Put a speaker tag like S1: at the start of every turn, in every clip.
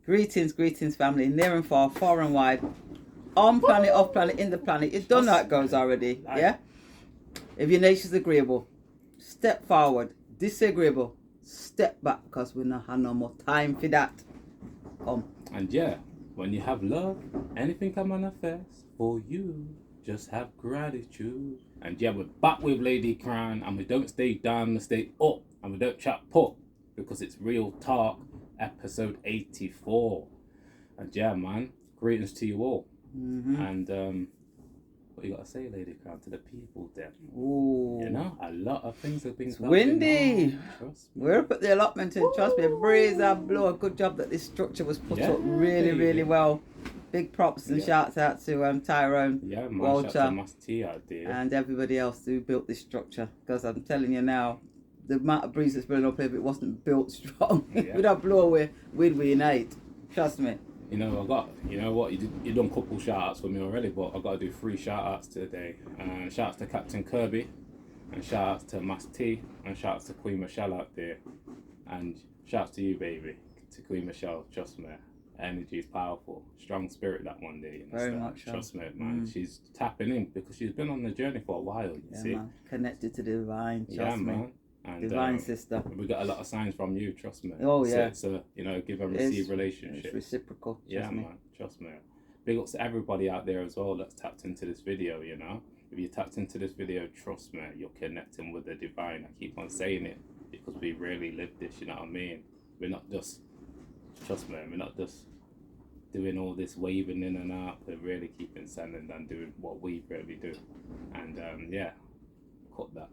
S1: Greetings, greetings, family, near and far, far and wide, on planet, off planet, in the planet. It's done how it goes already, yeah? If your nature's agreeable, step forward. Disagreeable, step back, because we don't have no more time for that.
S2: And yeah, when you have love, anything can manifest for you. Just have gratitude. And yeah, we're back with Ladycrowne, and we don't stay down, we stay up, and we don't chat put, because it's Real Talk, episode 84. And yeah, man, greetings to you all. And what you got to say, Ladycrowne, to the people then?
S1: Ooh.
S2: You know, a lot of things have been going
S1: windy.
S2: on. Trust me.
S1: We're up at the allotment, and trust me, breeze and blow. Good job that this structure was put up really well. Big props and shouts out to Tyrone, Walter,
S2: shout out to T out there,
S1: and everybody else who built this structure. Because I'm telling you now, the amount of breeze that's blowing up here, if it wasn't built strong, without blow away, we'd reunite. Trust me.
S2: You know, you done a couple shout outs for me already, but I got to do 3 shout outs today. Shout outs to Captain Kirby, and shout outs to Master T, and shout outs to Queen Michelle out there. And shout outs to you, baby, to Queen Michelle. Trust me, energy is powerful. Strong spirit, that one day. You know,
S1: very much.
S2: Trust me, man. She's tapping in because she's been on the journey for a while, you see.
S1: Man. Connected to the divine, trust me.
S2: Man. And,
S1: divine sister.
S2: We got a lot of signs from you, trust me.
S1: Oh yeah.
S2: It's a give and receive relationship.
S1: It's reciprocal.
S2: Man, trust me. Big ups to everybody out there as well that's tapped into this video, you know. If you tapped into this video, trust me, you're connecting with the divine. I keep on saying it because we really live this, you know what I mean? We're not just, trust me, we're not just doing all this waving in and out. We're really keeping sending and doing what we really do. And cut that.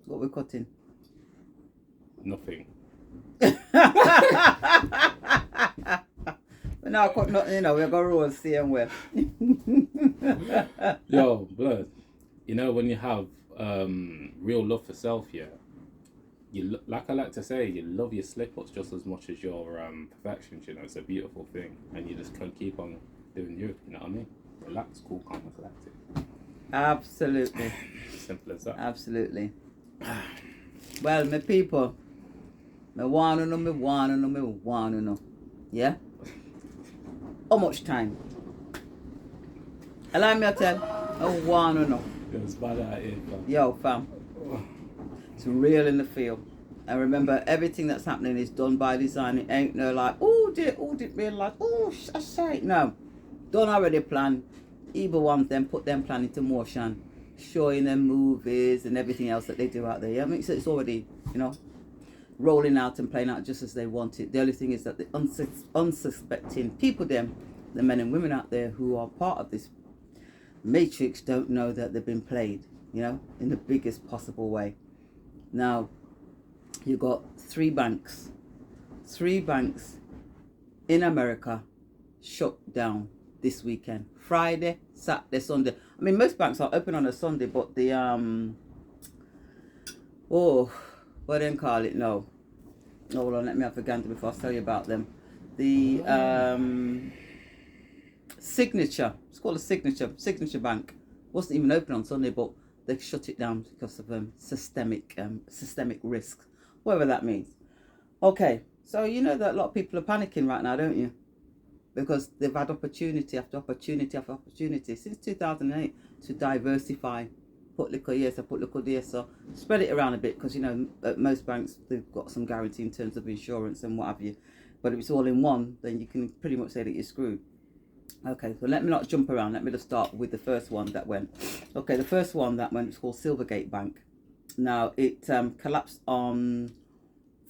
S1: What we're cutting?
S2: Nothing.
S1: We're not cut nothing, you know, we're gonna roll same way.
S2: Yo, blood. You know, when you have real love for self, like I like to say, you love your slip-ups just as much as your perfections, you know. It's a beautiful thing, and you just can keep on doing you know what I mean? Relax, cool, calm, and collected.
S1: Absolutely.
S2: Simple as that.
S1: Absolutely. Well, my people, me wanna know. Yeah? How much time? Allow me to tell, I wanna know.
S2: It's bad out here, fam.
S1: Yo, fam. It's real in the field. And remember, everything that's happening is done by design. It ain't no like, didn't realize, I say. No. Done already planned. Either one them put them plan into motion. Showing them movies and everything else that they do out there. Yeah, I mean, so it's already, you know, rolling out and playing out just as they want it. The only thing is that the unsuspecting people, the men and women out there who are part of this matrix, don't know that they've been played, you know, in the biggest possible way. Now, you got 3 banks in America shut down this weekend. Friday, Saturday, Sunday. I mean, most banks are open on a Sunday, but the what do they call it? No, hold on, let me have a gander before I tell you about them. The Signature, it's called a Signature Bank, wasn't even open on Sunday, but they shut it down because of systemic risks, whatever that means. Okay, so you know that a lot of people are panicking right now, don't you? Because they've had opportunity after opportunity after opportunity since 2008 to diversify. Put little here, so put little there, so spread it around a bit, because you know at most banks they've got some guarantee in terms of insurance and what have you. But if it's all in one, then you can pretty much say that you're screwed. Okay, so let me not jump around. Let me just start with the first one that went. Okay, the first one that went was called Silvergate Bank. Now it collapsed on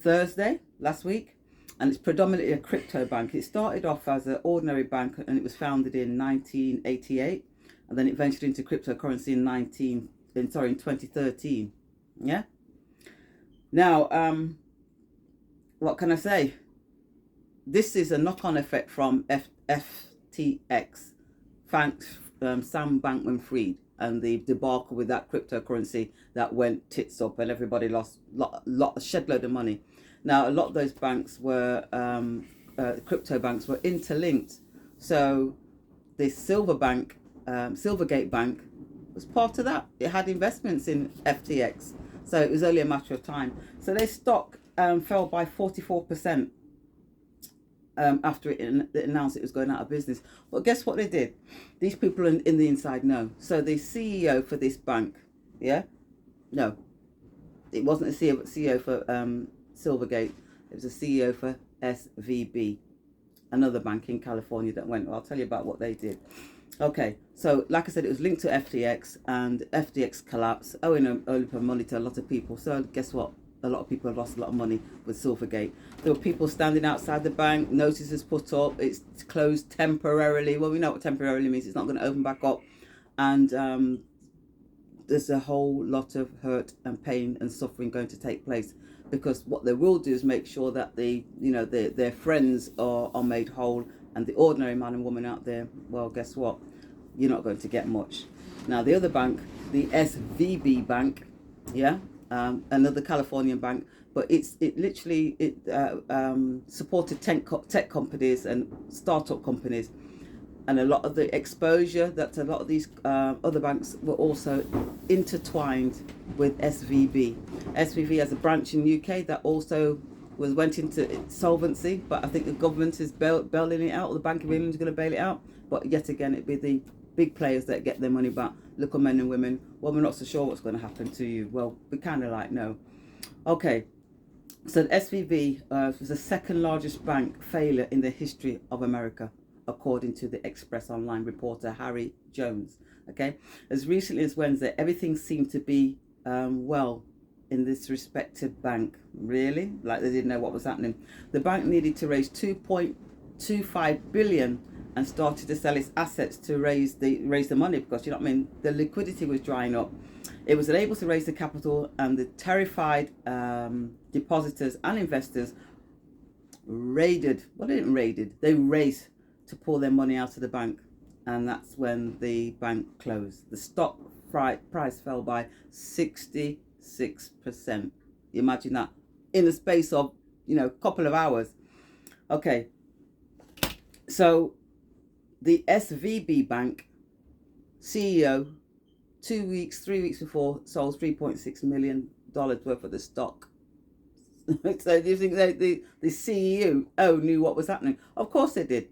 S1: Thursday last week. And it's predominantly a crypto bank. It started off as an ordinary bank, and it was founded in 1988, and then it ventured into cryptocurrency in 2013. Yeah. Now, what can I say? This is a knock-on effect from FTX, Sam Bankman-Fried, and the debacle with that cryptocurrency that went tits up, and everybody lost a shed load of money. Now, a lot of those banks were, crypto banks were interlinked. So the Silvergate Bank was part of that. It had investments in FTX. So it was only a matter of time. So their stock fell by 44%. after it announced it was going out of business. But guess what they did? These people in the inside know. So the CEO for this bank, yeah, no, it wasn't a CEO for Silvergate. It was a CEO for SVB, another bank in California that went. I'll tell you about what they did. Okay, so like I said, it was linked to FTX, and FTX collapsed, owing money to a lot of people. So guess what? A lot of people have lost a lot of money with Silvergate. There were people standing outside the bank, notices put up, it's closed temporarily. Well, we know what temporarily means. It's not going to open back up. And there's a whole lot of hurt and pain and suffering going to take place, because what they will do is make sure that their friends are made whole, and the ordinary man and woman out there, well, guess what? You're not going to get much. Now, the other bank, the SVB bank, yeah, another Californian bank, but it supported tech companies and startup companies, and a lot of the exposure that a lot of these other banks were also intertwined with SVB. SVB has a branch in the UK that also went into solvency, but I think the government is bailing it out, or the Bank of England is going to bail it out. But yet again, it'd be the big players that get their money back. Local men and women, well, we're not so sure what's going to happen to you. Well, we kind of like know. Okay, so the SVB was the second largest bank failure in the history of America, according to the Express Online reporter Harry Jones. Okay, as recently as Wednesday, everything seemed to be well in this respected bank. Really, like they didn't know what was happening. The bank needed to raise 2.25 billion and started to sell its assets to raise the money, because you know what I mean, the liquidity was drying up. It was unable to raise the capital, and the terrified depositors and investors they raced to pull their money out of the bank, and that's when the bank closed. The stock price fell by 66%. You imagine that in the space of couple of hours. Okay, so the SVB bank CEO 3 weeks before sold $3.6 million worth of the stock. So do you think the CEO knew what was happening? Of course they did.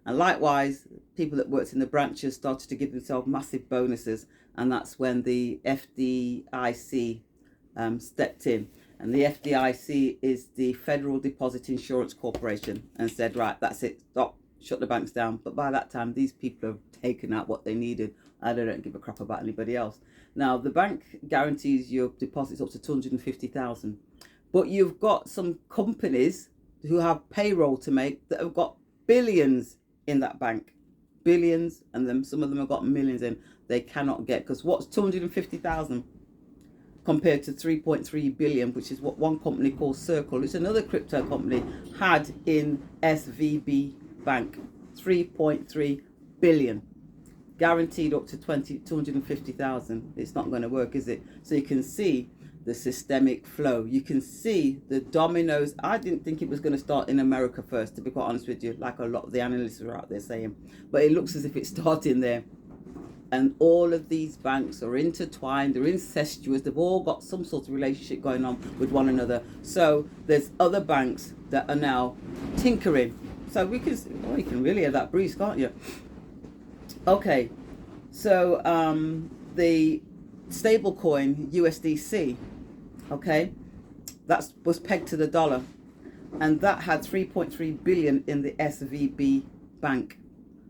S1: And likewise, people that worked in the branches started to give themselves massive bonuses, and that's when the FDIC stepped in. And the FDIC is the Federal Deposit Insurance Corporation, and said, right, that's it, stop, shut the banks down. But by that time, these people have taken out what they needed. I don't give a crap about anybody else. Now, the bank guarantees your deposits up to $250,000, but you've got some companies who have payroll to make that have got billions in that bank, billions, and then some of them have got millions in. They cannot get, because what's 250,000 compared to 3.3 billion, which is what one company called Circle, it's another crypto company, had in SVB bank. 3.3 billion guaranteed up to 250,000. It's not going to work, is it? So you can see the systemic flow. You can see the dominoes. I didn't think it was going to start in America first, to be quite honest with you, like a lot of the analysts are out there saying, but it looks as if it's starting there. And all of these banks are intertwined, they're incestuous, they've all got some sort of relationship going on with one another. So there's other banks that are now tinkering. So you can really hear that breeze, can't you? Okay, so the stable coin USDC, okay, that was pegged to the dollar, and that had 3.3 billion in the SVB bank.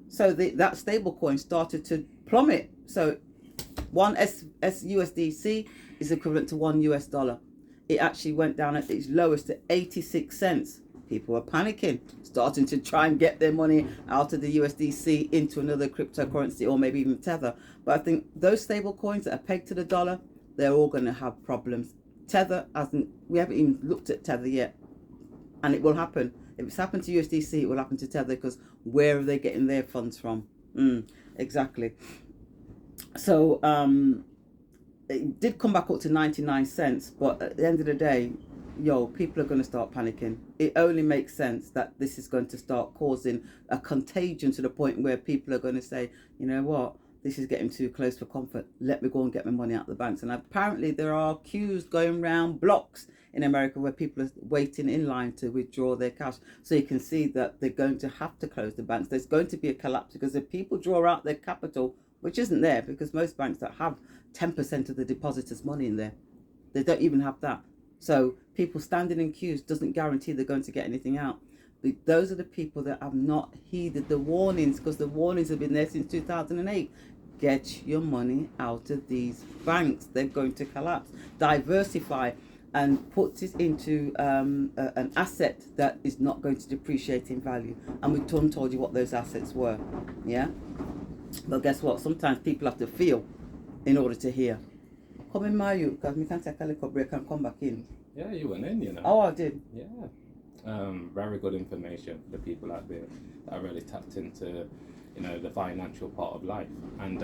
S1: So that stable coin started to plummet. So one USDC is equivalent to $1. It actually went down at its lowest to 86 cents. People were panicking, starting to try and get their money out of the USDC into another cryptocurrency, or maybe even Tether. But I think those stable coins that are pegged to the dollar, they're all going to have problems. Tether we haven't even looked at Tether yet, and it will happen. If it's happened to USDC, it will happen to Tether, because where are they getting their funds from? Exactly. So it did come back up to 99 cents, but at the end of the day, people are going to start panicking. It only makes sense that this is going to start causing a contagion to the point where people are going to say, you know what, this is getting too close for comfort. Let me go and get my money out of the banks. And apparently there are queues going round blocks in America where people are waiting in line to withdraw their cash. So you can see that they're going to have to close the banks. There's going to be a collapse because if people draw out their capital, which isn't there, because most banks don't have 10% of the depositors' money in there. They don't even have that. So people standing in queues doesn't guarantee they're going to get anything out. Those are the people that have not heeded the warnings, because the warnings have been there since 2008. Get your money out of these banks. They're going to collapse. Diversify and put it into an asset that is not going to depreciate in value. And we told you what those assets were. Yeah? But guess what? Sometimes people have to feel in order to hear. Come in, Mayu, because we can take a little break and come back in.
S2: Yeah, you went in, you know.
S1: Oh, I did.
S2: Yeah. Very good information for the people out there that are really tapped into, you know, the financial part of life. And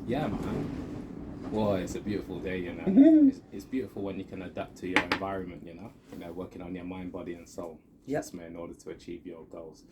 S2: yeah, man, boy, it's a beautiful day, you know. It's beautiful when you can adapt to your environment, you know, working on your mind, body, and soul. Yes, man, in order to achieve your goals.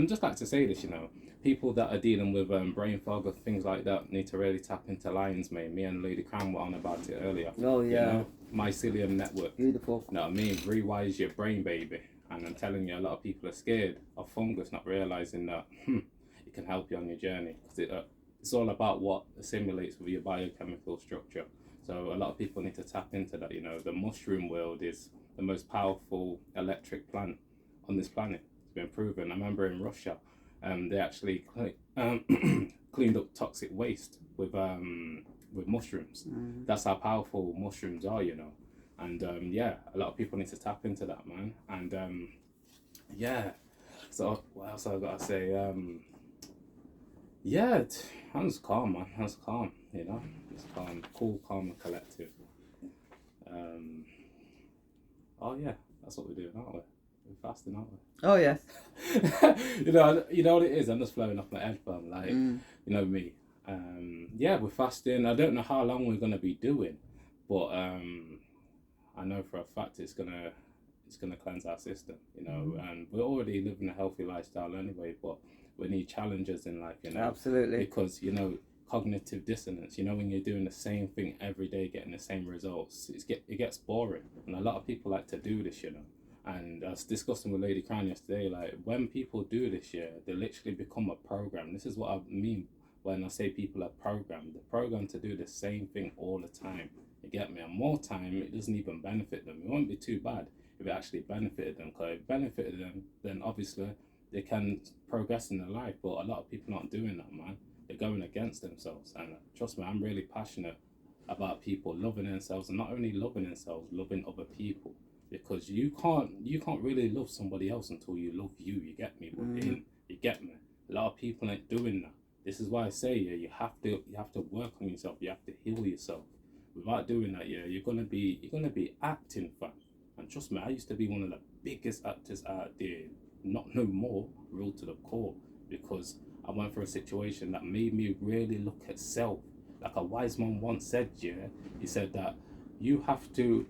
S2: Just like to say this, you know, people that are dealing with brain fog or things like that need to really tap into Lion's Mane. Me and Ladycrowne were on about it earlier.
S1: Oh, yeah.
S2: You know, mycelium network.
S1: Beautiful.
S2: You know what I mean? Rewires your brain, baby. And I'm telling you, a lot of people are scared of fungus, not realizing that it can help you on your journey. Because it's all about what assimilates with your biochemical structure. So a lot of people need to tap into that. You know, the mushroom world is the most powerful electric plant on this planet. It's been proven. I remember in Russia, they actually cleaned up toxic waste with mushrooms. That's how powerful mushrooms are, you know. And yeah, a lot of people need to tap into that, man. And yeah, so what else I gotta say? Yeah, I'm just calm, man. I'm just calm, you know. Just calm, cool, calm, and collective. Oh yeah, that's what we're doing, aren't we? We're fasting, aren't we?
S1: Oh yes.
S2: you know what it is. I'm just flowing off my headphone, like you know me. Yeah, we're fasting. I don't know how long we're gonna be doing, but I know for a fact it's gonna cleanse our system, you know. And we're already living a healthy lifestyle anyway, but we need challenges in life, you know.
S1: Absolutely.
S2: Because you know, cognitive dissonance. You know, when you're doing the same thing every day, getting the same results, it gets boring, and a lot of people like to do this, you know. And I was discussing with Ladycrowne yesterday, like when people do this, they literally become a program. This is what I mean when I say people are programmed. They're programmed to do the same thing all the time. You get me? And more time, it doesn't even benefit them. It won't be too bad if it actually benefited them. Because if it benefited them, then obviously they can progress in their life. But a lot of people aren't doing that, man. They're going against themselves. And trust me, I'm really passionate about people loving themselves, and not only loving themselves, loving other people. Because you can't really love somebody else until you love you. You get me? You get me? A lot of people ain't doing that. This is why I say, you have to work on yourself. You have to heal yourself. Without doing that, you're gonna be acting, fam. And trust me, I used to be one of the biggest actors out there. Not no more, real to the core, because I went through a situation that made me really look at self. Like a wise man once said, he said that you have to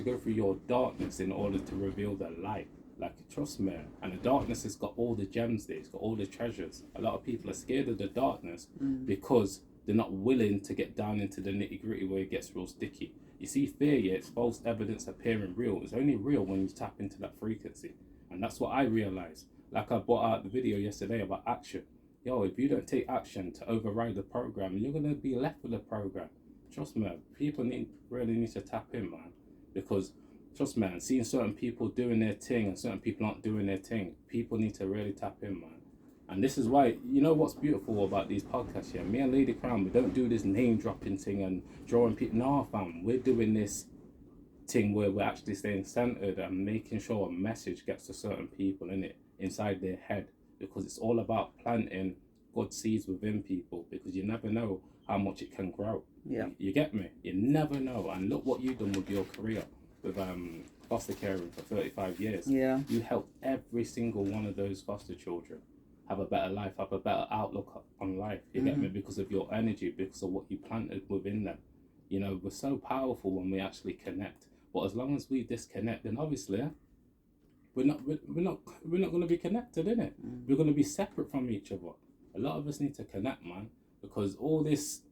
S2: go through your darkness in order to reveal the light. Like, trust me, and the darkness has got all the gems there, it's got all the treasures. A lot of people are scared of the darkness because they're not willing to get down into the nitty gritty where it gets real sticky. You see, fear, it's false evidence appearing real. It's only real when you tap into that frequency. And that's what I realized. Like I brought out the video yesterday about action. Yo, if you don't take action to override the program, you're going to be left with the program. Trust me, people really need to tap in, man. Because, trust me, man, seeing certain people doing their thing and certain people aren't doing their thing, people need to really tap in, man. And this is why, you know what's beautiful about these podcasts here? Me and Ladycrowne, we don't do this name-dropping thing and drawing people. No, fam, we're doing this thing where we're actually staying centered and making sure a message gets to certain people inside their head. Because it's all about planting good seeds within people, because you never know how much it can grow.
S1: Yeah.
S2: You get me? You never know. And look what you've done with your career, with foster caring for 35 years.
S1: Yeah.
S2: You helped every single one of those foster children have a better life, have a better outlook on life. You get me? Because of your energy, because of what you planted within them. You know, we're so powerful when we actually connect. But as long as we disconnect, then obviously we're not going to be connected, innit? We're going to be separate from each other. A lot of us need to connect, man. because all this,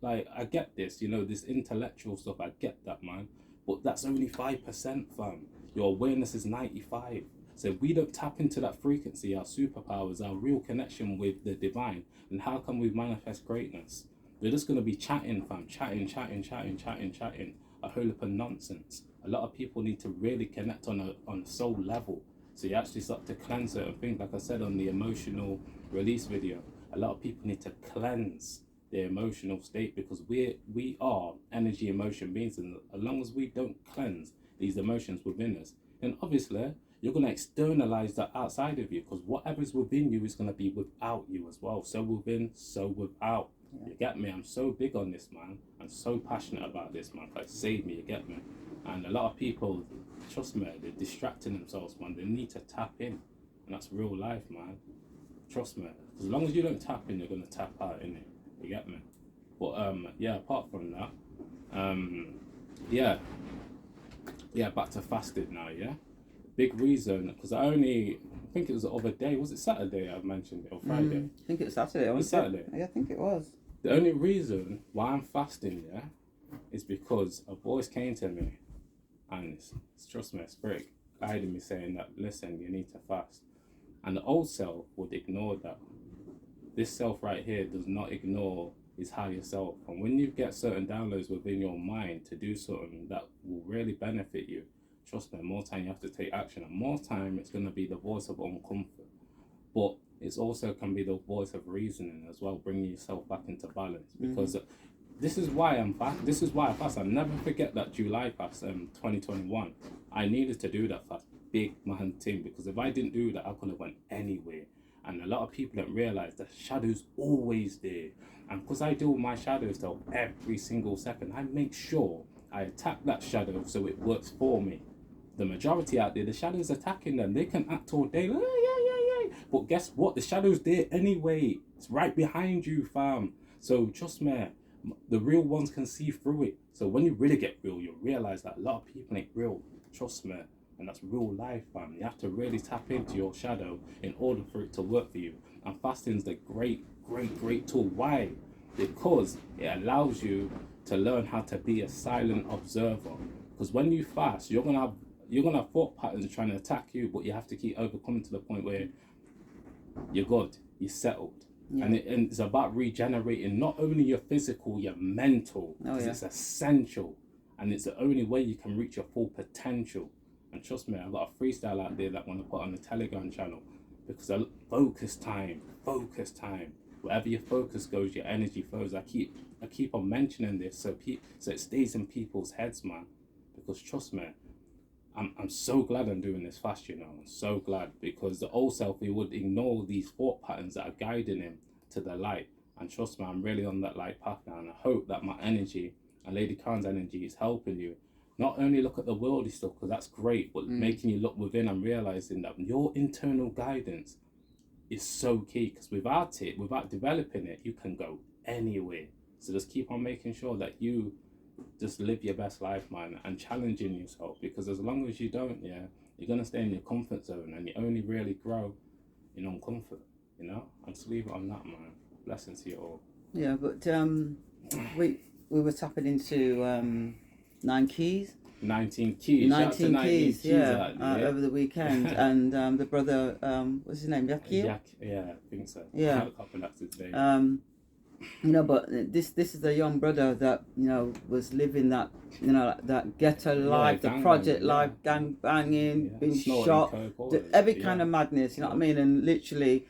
S2: like, I get this, you know, this intellectual stuff, I get that, man, but that's only 5%, fam. Your awareness is 95. So if we don't tap into that frequency, our superpowers, our real connection with the divine, then how can we manifest greatness? We're just going to be chatting, fam, chatting, a whole heap of nonsense. A lot of people need to really connect on a soul level. So you actually start to cleanse certain things. Like I said on the emotional release video, a lot of people need to cleanse their emotional state, because we are energy emotion beings, and as long as we don't cleanse these emotions within us, then obviously you're going to externalize that outside of you, because whatever's within you is going to be without you as well. So within, so without. You get me? I'm so big on this, man. I'm so passionate about this, man. Like, save me, you get me? And a lot of people, trust me, they're distracting themselves, man. They need to tap in, and that's real life, man. Trust me. As long as you don't tap in, you're going to tap out, innit? You get me? But yeah, apart from that, yeah, back to fasted now, yeah? Big reason, because I think it was the other day, was it Saturday I mentioned it, or Friday?
S1: I think it was Saturday.
S2: It was Saturday?
S1: Yeah, I think it was.
S2: The only reason why I'm fasting, yeah, is because a voice came to me, and it's trust me, a spirit guided me saying that, listen, you need to fast. And the old self would ignore that. This self right here does not ignore his higher self. And when you get certain downloads within your mind to do something that will really benefit you, trust me, more time you have to take action, and more time it's going to be the voice of uncomfort. But it's also can be the voice of reasoning as well, bringing yourself back into balance. Because this is why I'm fast. This is why I fast. I'll never forget that July fast, 2021. I needed to do that fast, big man thing, because if I didn't do that, I could have went anywhere. And a lot of people don't realize the shadow's always there. And because I deal with my shadows though every single second, I make sure I attack that shadow so it works for me. The majority out there, the shadow's attacking them. They can act all day, like, yeah. But guess what? The shadow's there anyway. It's right behind you, fam. So trust me, the real ones can see through it. So when you really get real, you'll realize that a lot of people ain't real. Trust me. And that's real life, fam. You have to really tap into your shadow in order for it to work for you. And fasting's the great tool. Why? Because it allows you to learn how to be a silent observer. Because when you fast, you're gonna have thought patterns trying to attack you, but you have to keep overcoming to the point where you're good, you're settled. Yeah. And it's about regenerating not only your physical, your mental, because it's essential, and it's the only way you can reach your full potential. And trust me, I've got a freestyle out there that I want to put on the Telegram channel, because focus time. Wherever your focus goes, your energy flows. I keep on mentioning this so it stays in people's heads, man. Because trust me, I'm so glad I'm doing this fast, you know. I'm so glad, because the old self, he would ignore these thought patterns that are guiding him to the light. And trust me, I'm really on that light path now, and I hope that my energy and Ladycrowne's energy is helping you. Not only look at the worldly stuff, because that's great, but making you look within and realizing that your internal guidance is so key. Because without developing it, you can go anywhere. So just keep on making sure that you just live your best life, man, and challenging yourself. Because as long as you don't, you're gonna stay in your comfort zone, and you only really grow in uncomfort. You know, I'll just leave it on that, man. Blessings to you all.
S1: Yeah, but we were tapping into 9 keys.
S2: 19 keys.
S1: 19 keys, yeah, over the weekend.
S2: Yeah.
S1: And the brother, what's his name? Yakir?
S2: Yeah, I think so.
S1: Yeah.
S2: I can't pronounce his name.
S1: You know, but this is a young brother that, you know, was living that, you know, that ghetto life, the project life, gang banging, being shot, every kind of madness, you know what I mean? And literally,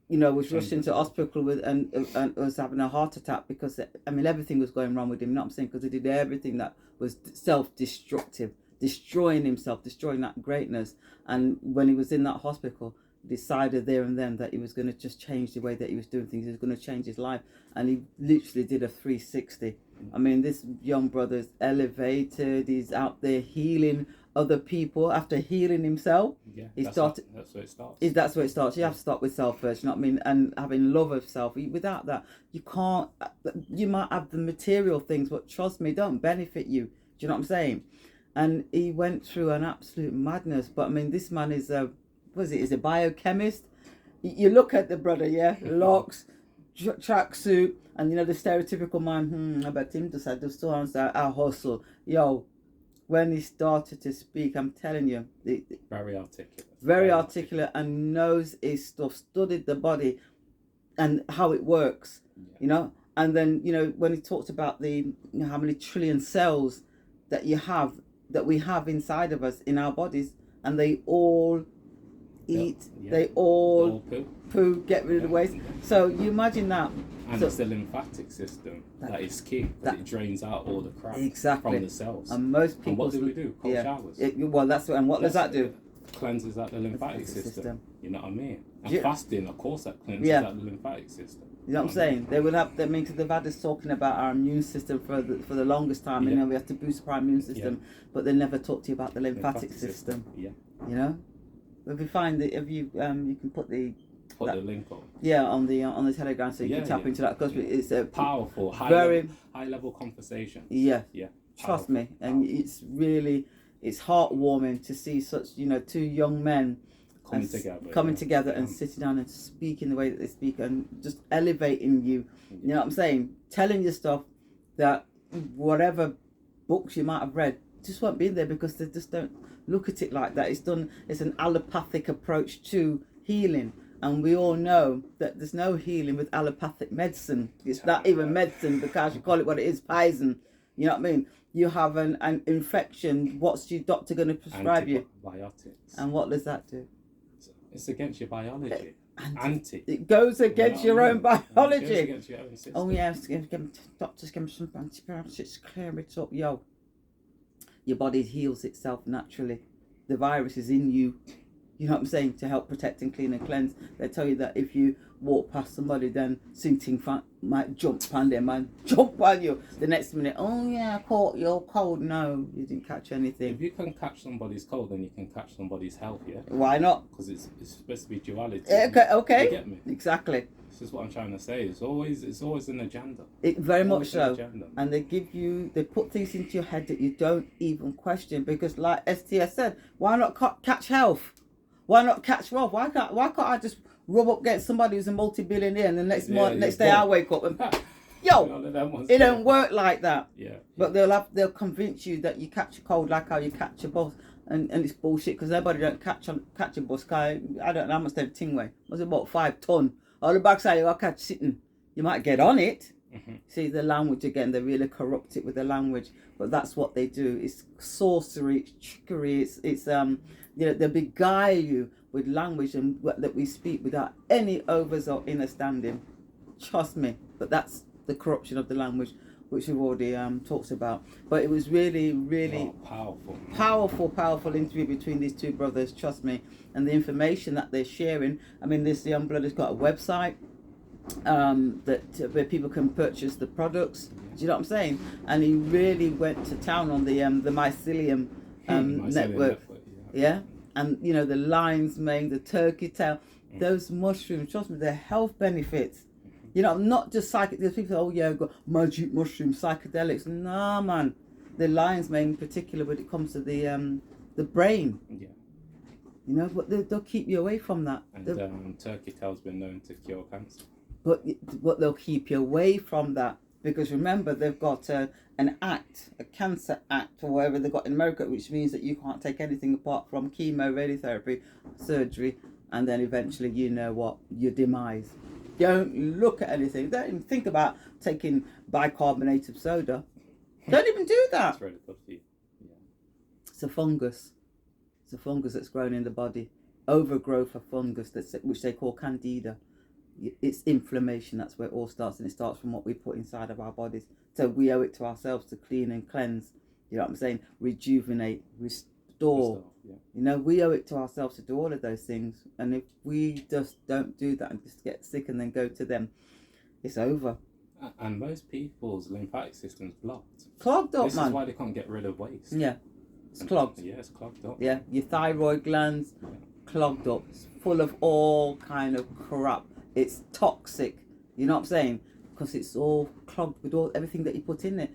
S1: you know, was rushed into hospital with and was having a heart attack because, I mean, everything was going wrong with him, you know what I'm saying? Because he did everything that was self-destructive, destroying himself, destroying that greatness. And when he was in that hospital, decided there and then that he was going to just change the way that he was doing things. He was going to change his life, and he literally did a 360. I mean, this young brother's elevated. He's out there healing other people after healing himself.
S2: Yeah,
S1: that's
S2: where it starts.
S1: That's where it starts. You have to start with self first, you know what I mean? And having love of self. Without that, you can't. You might have the material things, but trust me, don't benefit you. Do you know what I'm saying? And he went through an absolute madness. But I mean, this man is a, what is it? Is a biochemist. You look at the brother, locks, tracksuit, and the stereotypical man. I bet him just had those two hands that I hustle. Yo, when he started to speak, I'm telling you,
S2: Very articulate.
S1: Very articulate and knows his stuff. Studied the body and how it works. And then when he talked about the how many trillion cells that we have inside of us in our bodies, and they all eat, they all poo, get rid of the waste. So you imagine that.
S2: And it's the lymphatic system that is key. That it drains out all the crap from the cells.
S1: And most people.
S2: And what do we do? Cold showers.
S1: Well, that's and what does that do?
S2: Cleanses out the lymphatic system. You know what I mean? And fasting, of course, that cleanses out the lymphatic system.
S1: You know what I'm saying? They would have. Because they've had us talking about our immune system for the longest time. We have to boost our immune system, but they never talk to you about the lymphatic system.
S2: Yeah.
S1: If you find that, if you can put the
S2: link on.
S1: Yeah, on the Telegram, so you can tap into that, because it's a
S2: powerful,
S1: very
S2: high level conversation.
S1: Yeah.
S2: Powerful,
S1: trust me, and it's heartwarming to see such two young men coming together and sitting down and speaking the way that they speak, and just elevating you. You know what I'm saying? Telling you stuff that whatever books you might have read just won't be in there, because they just don't look at it like that. It's an allopathic approach to healing. And we all know that there's no healing with allopathic medicine. It's not even medicine, because you call it what it is, poison. You know what I mean? You have an infection. What's your doctor going to prescribe you?
S2: Antibiotics.
S1: And what does that do?
S2: It's against your biology.
S1: It goes against your own biology.
S2: It goes against your own system.
S1: Oh yeah, doctors give me some antibiotics, clear it up. Yo, your body heals itself naturally. The virus is in you. You know what I'm saying? To help protect and clean and cleanse. They tell you that if you walk past somebody, then something might jump on them and jump on you. The next minute, oh yeah, I caught your cold. No, you didn't catch anything.
S2: If you can catch somebody's cold, then you can catch somebody's health, yeah?
S1: Why not?
S2: Because it's supposed to be duality.
S1: Okay.
S2: You get me?
S1: Exactly.
S2: This is what I'm trying to say. It's always an agenda.
S1: Very much so. And they put things into your head that you don't even question, because like STS said, why not catch health? Why not catch wealth? Why can't I just rub up against somebody who's a multi-billionaire, and the next day I wake up and it don't work like that. But they'll convince you that you catch a cold like how you catch a bus, and it's bullshit, because nobody don't catch a bus. I don't know how much their thing weigh. Was it about 5 ton? On the backside you catch sitting. You might get on it. See the language again. They really corrupt it with the language, but that's what they do. It's sorcery, it's trickery. It's they beguile you with language and that we speak without any overs or understanding. Trust me. But that's the corruption of the language, which we've already talked about. But it was really powerful interview between these two brothers. Trust me, and the information that they're sharing. I mean, this young brother's got a website where people can purchase the products. Do you know what I'm saying? And he really went to town on the mycelium network. Yeah, and the lion's mane, the turkey tail, those mushrooms. Trust me, they're health benefits. Not just psychedelics. People say, oh yeah, I've got magic mushrooms, psychedelics. Nah, man, the lion's mane in particular, when it comes to the brain. Yeah. But they'll keep you away from that.
S2: And turkey tail's been known to cure cancer.
S1: But they'll keep you away from that, because remember, they've got an act, a cancer act, or whatever they've got in America, which means that you can't take anything apart from chemo, radiotherapy, surgery, and then eventually, your demise. Don't look at anything. Don't even think about taking bicarbonate of soda. Don't even do that.
S2: It's really good for you. Yeah.
S1: It's a fungus. It's a fungus that's grown in the body. Overgrowth of fungus, which they call candida. It's inflammation. That's where it all starts, and it starts from what we put inside of our bodies. So we owe it to ourselves to clean and cleanse. You know what I'm saying? Rejuvenate, restore. We owe it to ourselves to do all of those things. And if we just don't do that and just get sick and then go to them, it's over.
S2: And most people's lymphatic system's blocked.
S1: Clogged up,
S2: man. This is why they can't get rid of waste.
S1: Yeah, it's clogged.
S2: Yeah, it's clogged up.
S1: Yeah, your thyroid glands clogged up. It's full of all kind of crap. It's toxic. You know what I'm saying? Because it's all clogged with everything that you put in it.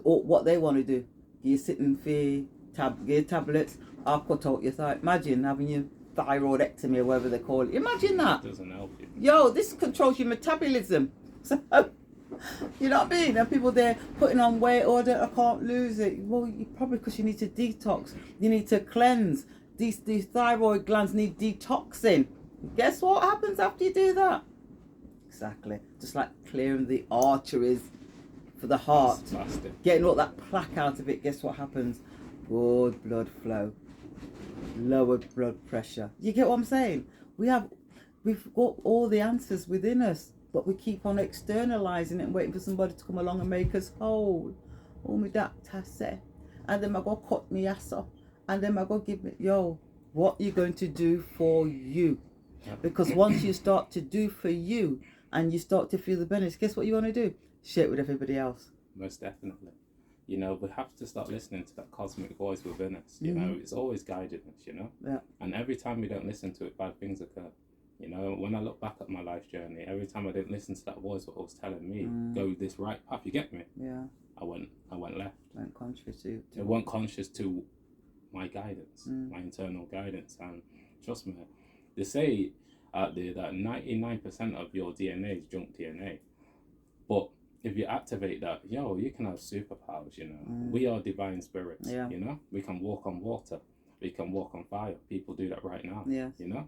S1: What they want to do, you're sitting for tablets. I'll cut out your thyroid. Imagine having your thyroidectomy or whatever they call it. Imagine that.
S2: It doesn't help you.
S1: Yo, this controls your metabolism. So, you know what I mean? And people there putting on weight, oh, I can't lose it. Well, you probably because you need to detox. You need to cleanse. These thyroid glands need detoxing. Guess what happens after you do that? Exactly. Just like clearing the arteries for the heart. Getting all that plaque out of it. Guess what happens? Good blood flow. Lowered blood pressure. You get what I'm saying? We've got all the answers within us. But we keep on externalizing it and waiting for somebody to come along and make us whole. Oh, my doctor said. And then I go cut me ass off. And then I go give me, what you going to do for you? Because once you start to do for you and you start to feel the benefits, guess what you want to do? Share it with everybody else.
S2: Most definitely. You know, we have to start listening to that cosmic voice within us. You know, it's always guiding us, you know?
S1: Yeah.
S2: And every time we don't listen to it, bad things occur. You know, when I look back at my life journey, every time I didn't listen to that voice, what was telling me, go this right path, you get me?
S1: Yeah.
S2: I went left.
S1: Went conscious to
S2: It weren't conscious to my guidance, my internal guidance. And trust me, they say out there that 99% of your DNA is junk DNA. But if you activate that, you can have superpowers, you know. We are divine spirits, you know. We can walk on water. We can walk on fire. People do that right now, you know.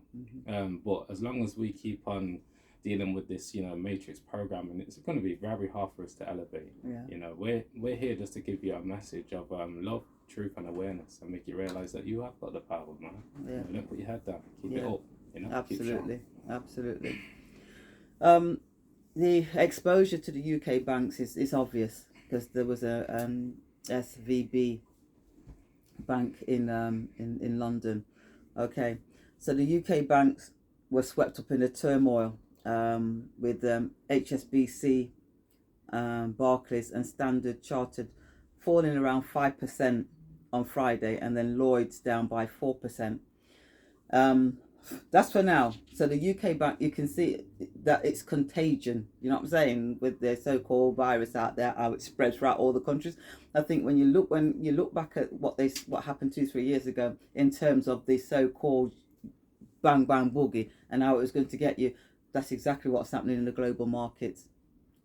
S2: But as long as we keep on dealing with this, you know, matrix programming, it's going to be very hard for us to elevate. You know, we're here just to give you a message of love, truth, and awareness, and make you realize that you have got the power, man. Don't put your head down. Keep it up. You know.
S1: Absolutely, absolutely. The exposure to the UK banks is obvious because there was a SVB bank in London. Okay, so the UK banks were swept up in the turmoil with HSBC, Barclays and Standard Chartered falling around 5% on Friday, and then Lloyd's down by 4%. That's for now. So the UK bank, you can see that it's contagion. You know what I'm saying? With the so-called virus out there, how it spreads throughout all the countries. I think when you look back at what happened 2-3 years ago in terms of the so-called bang bang boogie and how it was going to get you, that's exactly what's happening in the global markets.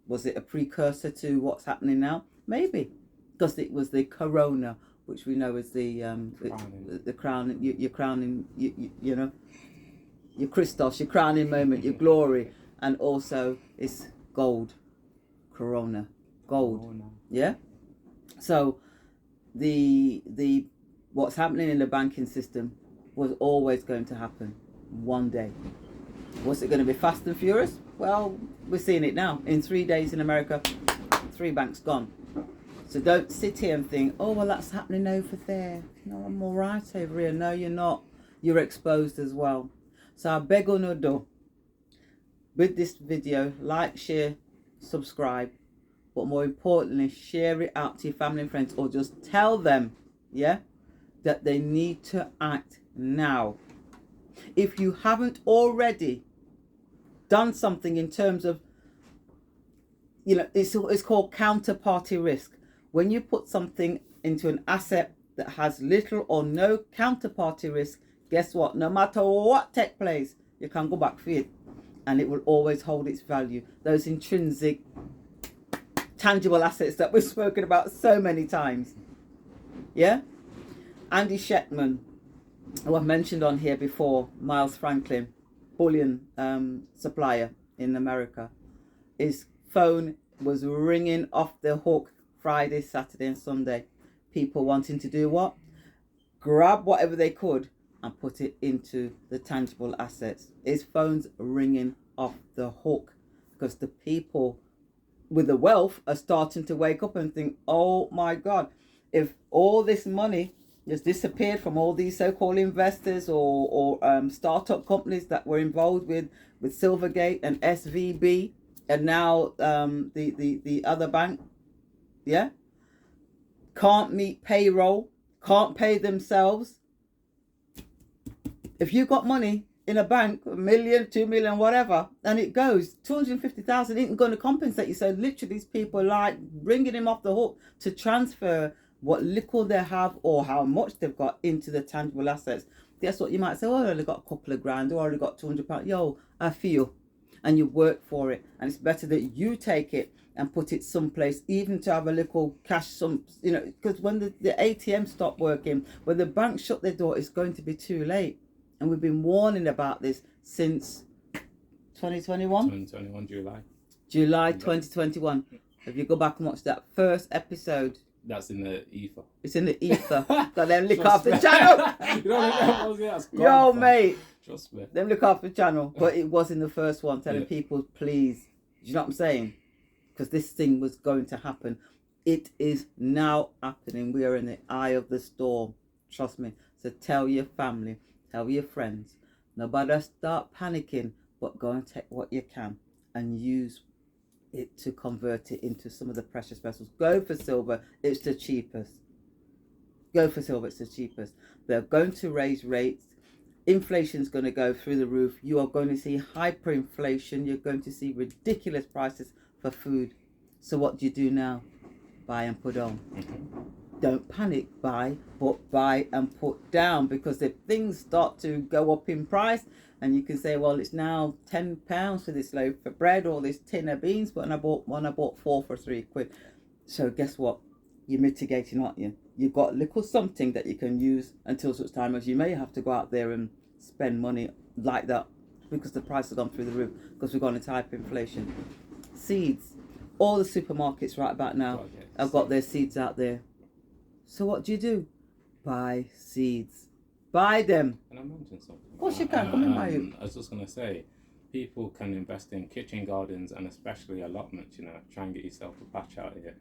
S1: Was it a precursor to what's happening now? Maybe, because it was the corona, which we know is the crown. You're crowning. You know. Your Christos, your crowning moment, your glory, and also it's gold, corona, gold, yeah. So the what's happening in the banking system was always going to happen one day. Was it going to be fast and furious? Well, we're seeing it now. In 3 days in America, 3 banks gone. So don't sit here and think, oh well, that's happening over there. No, I'm all right over here. No, you're not. You're exposed as well. So I beg on your door with this video, like, share, subscribe, but more importantly, share it out to your family and friends, or just tell them, that they need to act now. If you haven't already done something in terms of, you know, it's called counterparty risk. When you put something into an asset that has little or no counterparty risk, guess what? No matter what takes place, you can go back for it, and it will always hold its value. Those intrinsic, tangible assets that we've spoken about so many times. Yeah? Andy Shetman, who I've mentioned on here before, Miles Franklin, bullion supplier in America, his phone was ringing off the hook Friday, Saturday and Sunday. People wanting to do what? Grab whatever they could and put it into the tangible assets. His phone's ringing off the hook because the people with the wealth are starting to wake up and think, oh my God, if all this money just disappeared from all these so-called investors or startup companies that were involved with Silvergate and SVB and now the other bank, can't meet payroll, can't pay themselves. If you got money in a bank, 1 million, 2 million, whatever, and it goes, 250,000 isn't going to compensate you. So literally these people are like bringing him off the hook to transfer what little they have or how much they've got into the tangible assets. Guess what? You might say, oh, I only got a couple of grand or I only got £200. Yo, I feel and you work for it, and it's better that you take it and put it someplace, even to have a little cash sum, because when the ATM stop working, when the bank shut their door, it's going to be too late. And we've been warning about this since 2021?
S2: 2021
S1: July 2021. If you go back and watch that first episode,
S2: that's in the ether.
S1: It's in the ether. Got them look off the channel. Yo, mate.
S2: Trust me.
S1: Them look off the channel. But it was in the first one, telling people, please. Do you know what I'm saying? Because this thing was going to happen. It is now happening. We are in the eye of the storm. Trust me. So tell your family, tell your friends. Nobody start panicking, but go and take what you can and use it to convert it into some of the precious metals. Go for silver. It's the cheapest. Go for silver. It's the cheapest. They're going to raise rates. Inflation's going to go through the roof. You are going to see hyperinflation. You're going to see ridiculous prices for food. So what do you do now? Buy and put on. Don't panic. Buy, but buy and put down, because if things start to go up in price, and you can say, well, it's now £10 for this loaf of bread or this tin of beans, but I bought 4 for £3. So guess what? You're mitigating, aren't you? You've got a little something that you can use until such time as you may have to go out there and spend money like that, because the price has gone through the roof, because we've gone into hyperinflation. Seeds. All the supermarkets right about now have got their seeds out there. So what do? Buy seeds. Buy them.
S2: Can I mention something?
S1: Of course you can. Come in, buy you.
S2: I was just going to say, people can invest in kitchen gardens and especially allotments, try and get yourself a patch out here,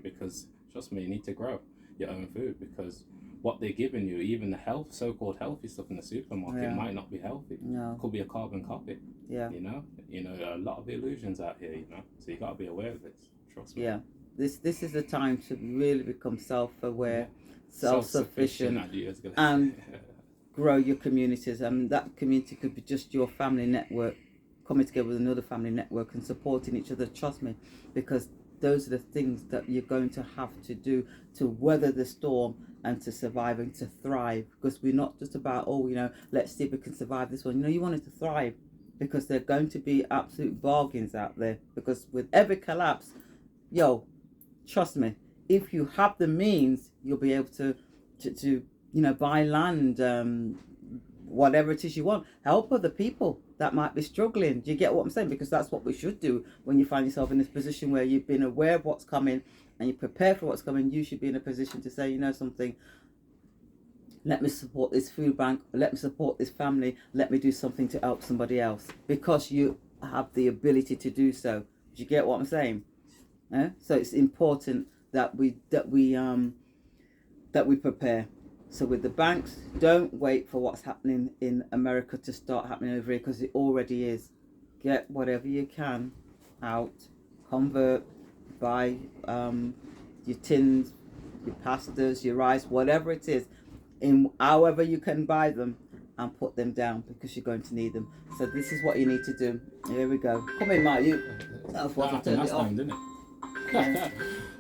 S2: because trust me, you need to grow your own food, because what they're giving you, even the so-called healthy stuff in the supermarket might not be healthy.
S1: No.
S2: Could be a carbon copy.
S1: Yeah.
S2: A lot of illusions out here, so you got to be aware of this. Trust me.
S1: Yeah. This is the time to really become self-aware, self-sufficient, and grow your communities. I mean, that community could be just your family network, coming together with another family network and supporting each other. Trust me, because those are the things that you're going to have to do to weather the storm and to survive and to thrive. Because we're not just about, let's see if we can survive this one. You want it to thrive, because there are going to be absolute bargains out there. Because with every collapse, trust me, if you have the means, you'll be able to buy land, whatever it is you want. Help other people that might be struggling. Do you get what I'm saying? Because that's what we should do when you find yourself in this position where you've been aware of what's coming and you're prepared for what's coming. You should be in a position to say, something, let me support this food bank, let me support this family, let me do something to help somebody else, because you have the ability to do so. Do you get what I'm saying? So it's important that we prepare. So with the banks, don't wait for what's happening in America to start happening over here, because it already is. Get whatever you can out, convert, buy your tins, your pastas, your rice, whatever it is, in however you can buy them, and put them down, because you're going to need them. So this is what you need to do. Here we go. Come in, Mark. That's what I turned it off.
S2: Didn't it?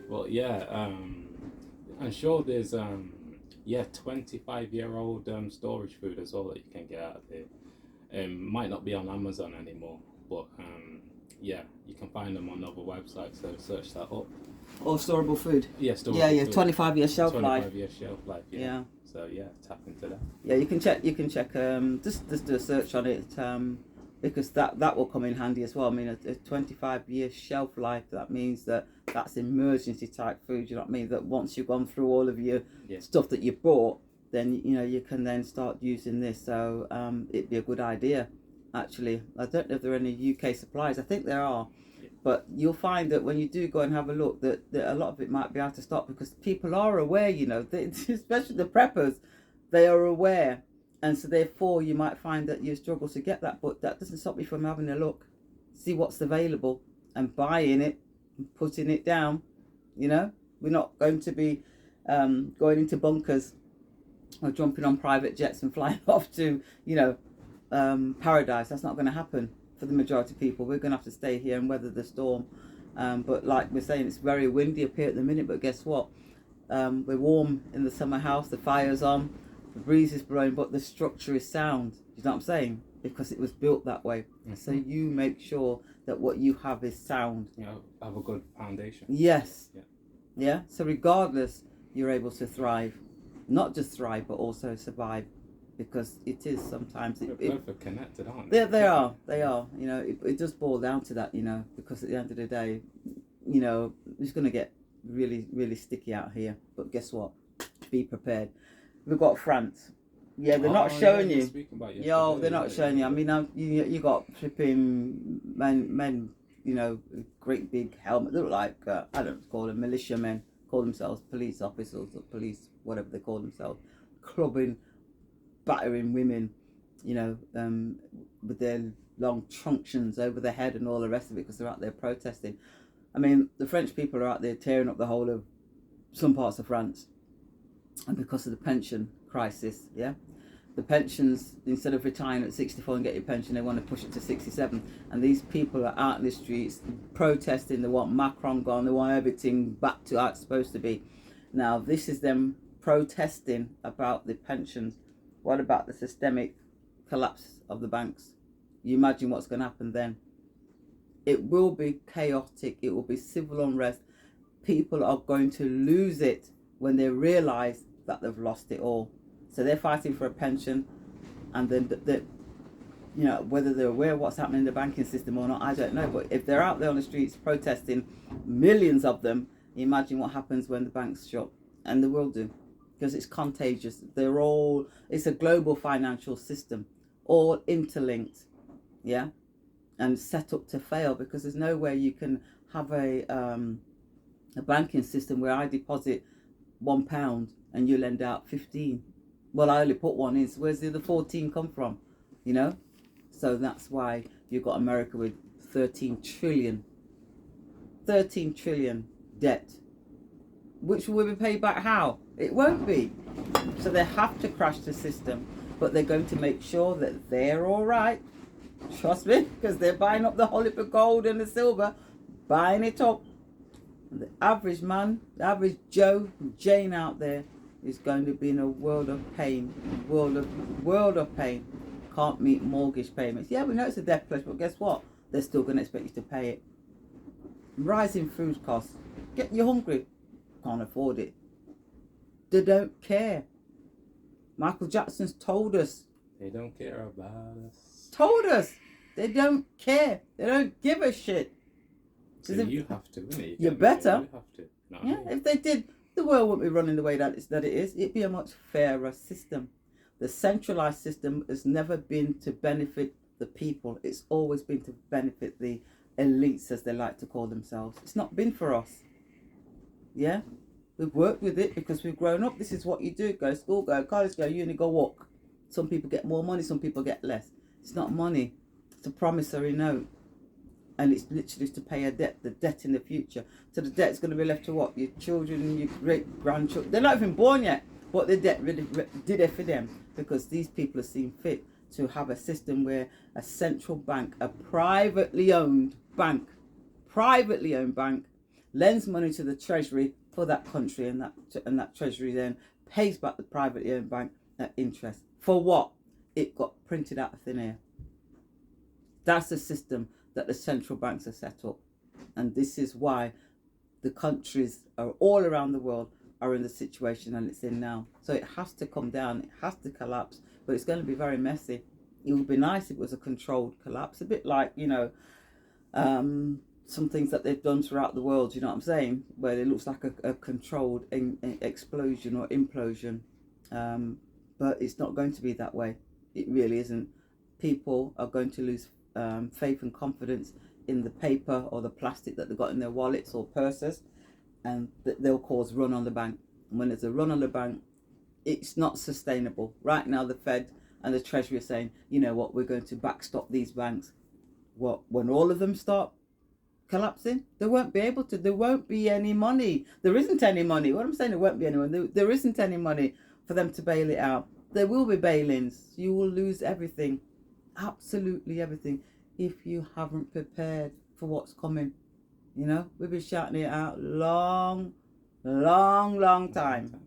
S2: Well, I'm sure there's 25-year-old storage food as well that you can get out of here. Might not be on Amazon anymore, but you can find them on other websites, so search that up.
S1: Or storable food.
S2: Yeah, storable food.
S1: 25-year shelf life.
S2: 25-year shelf life, yeah. So tap into that.
S1: Yeah, you can check just do a search on it, because that will come in handy as well. I mean, a 25-year shelf life, that means that's emergency type food, you know what I mean? That once you've gone through all of your stuff that you bought, then you can then start using this. So it'd be a good idea, actually. I don't know if there are any UK suppliers. I think there are, but you'll find that when you do go and have a look, that a lot of it might be out of stock, because people are aware, especially the preppers, they are aware. And so therefore you might find that you struggle to get that, but that doesn't stop you from having a look, see what's available and buying it and putting it down. We're not going to be going into bunkers or jumping on private jets and flying off to, paradise. That's not going to happen for the majority of people. We're going to have to stay here and weather the storm. But like we're saying, it's very windy up here at the minute, but guess what? We're warm in the summer house, the fire's on, the breeze is blowing, but the structure is sound. You know what I'm saying? because it was built that way. So you make sure that what you have is sound.
S2: Have a good foundation.
S1: Yes.
S2: Yeah.
S1: Yeah. So regardless, you're able to thrive, not just thrive, but also survive, because it is sometimes.
S2: Both are connected, aren't they?
S1: They are. You know, it does boil down to that. You know, because at the end of the day, you know, it's going to get really, really sticky out here. But guess what? Be prepared. We've got France. Yeah, they're not showing you. They're not showing you. I mean, you got flipping men, you know, great big helmet. They look like I don't call them militiamen. Call themselves police officers or police, whatever they call themselves, clubbing, battering women, you know, with their long truncheons over their head and all the rest of it, because they're out there protesting. I mean, the French people are out there tearing up the whole of some parts of France, and because of the pension crisis, yeah, the pensions, instead of retiring at 64 and get your pension, they want to push it to 67, and these people are out in the streets protesting. They want Macron gone, they want everything back to how it's supposed to be. Now this is them protesting about the pensions. What about the systemic collapse of the banks? You imagine what's going to happen then. It will be chaotic, it will be civil unrest. People are going to lose it when they realise that they've lost it all. So they're fighting for a pension, and then you know, whether they're aware of what's happening in the banking system or not, I don't know. But if they're out there on the streets protesting, millions of them, imagine what happens when the banks shut. And they will do, because it's contagious. It's a global financial system, all interlinked, yeah, and set up to fail, because there's no way you can have a banking system where I deposit £1 and you lend out 15. Well, I only put one in, so where's the other 14 come from? You know? So that's why you've got America with 13 trillion debt, which will be paid back how? It won't be. So they have to crash the system, but they're going to make sure that they're all right. Trust me, because they're buying up the whole heap of gold and the silver, buying it up. And the average man, the average Joe, Jane out there is going to be in a world of pain, world of pain. Can't meet mortgage payments. Yeah, we know it's a death pledge, but guess what? They're still going to expect you to pay it. Rising food costs. You're hungry. Can't afford it. They don't care. Michael Jackson's told us.
S2: They don't care about us.
S1: Told us. They don't care. They don't give a shit.
S2: So you have to, innit?
S1: You better.
S2: You have to. No,
S1: Yeah, if they did, the world wouldn't be running the way that it is. It'd be a much fairer system. The centralized system has never been to benefit the people. It's always been to benefit the elites, as they like to call themselves. It's not been for us. Yeah? We've worked with it because we've grown up. This is what you do. Go to school, go to college, go uni, go walk. Some people get more money, some people get less. It's not money. It's a promissory note. And it's literally to pay a debt, the debt in the future. So the debt's going to be left to what? Your children and your great-grandchildren. They're not even born yet. But the debt really did it for them, because these people have seen fit to have a system where a central bank, a privately owned bank, lends money to the treasury for that country, and that treasury then pays back the privately owned bank that interest. For what? It got printed out of thin air. That's the system that the central banks are set up. And this is why the countries are all around the world are in the situation and it's in now. So it has to come down, it has to collapse, but it's going to be very messy. It would be nice if it was a controlled collapse, a bit like, you know, some things that they've done throughout the world, you know what I'm saying, where it looks like a controlled explosion or implosion. But it's not going to be that way. It really isn't. People are going to lose faith and confidence in the paper or the plastic that they've got in their wallets or purses, and they'll cause run on the bank. And when there's a run on the bank, it's not sustainable. Right now, the Fed and the Treasury are saying, you know what, we're going to backstop these banks. What, when all of them start collapsing, they won't be able to. There won't be any money. There isn't any money. What I'm saying, there won't be any money. There isn't any money for them to bail it out. There will be bail-ins. You will lose everything, absolutely everything, if you haven't prepared for what's coming. You know, we've been shouting it out long time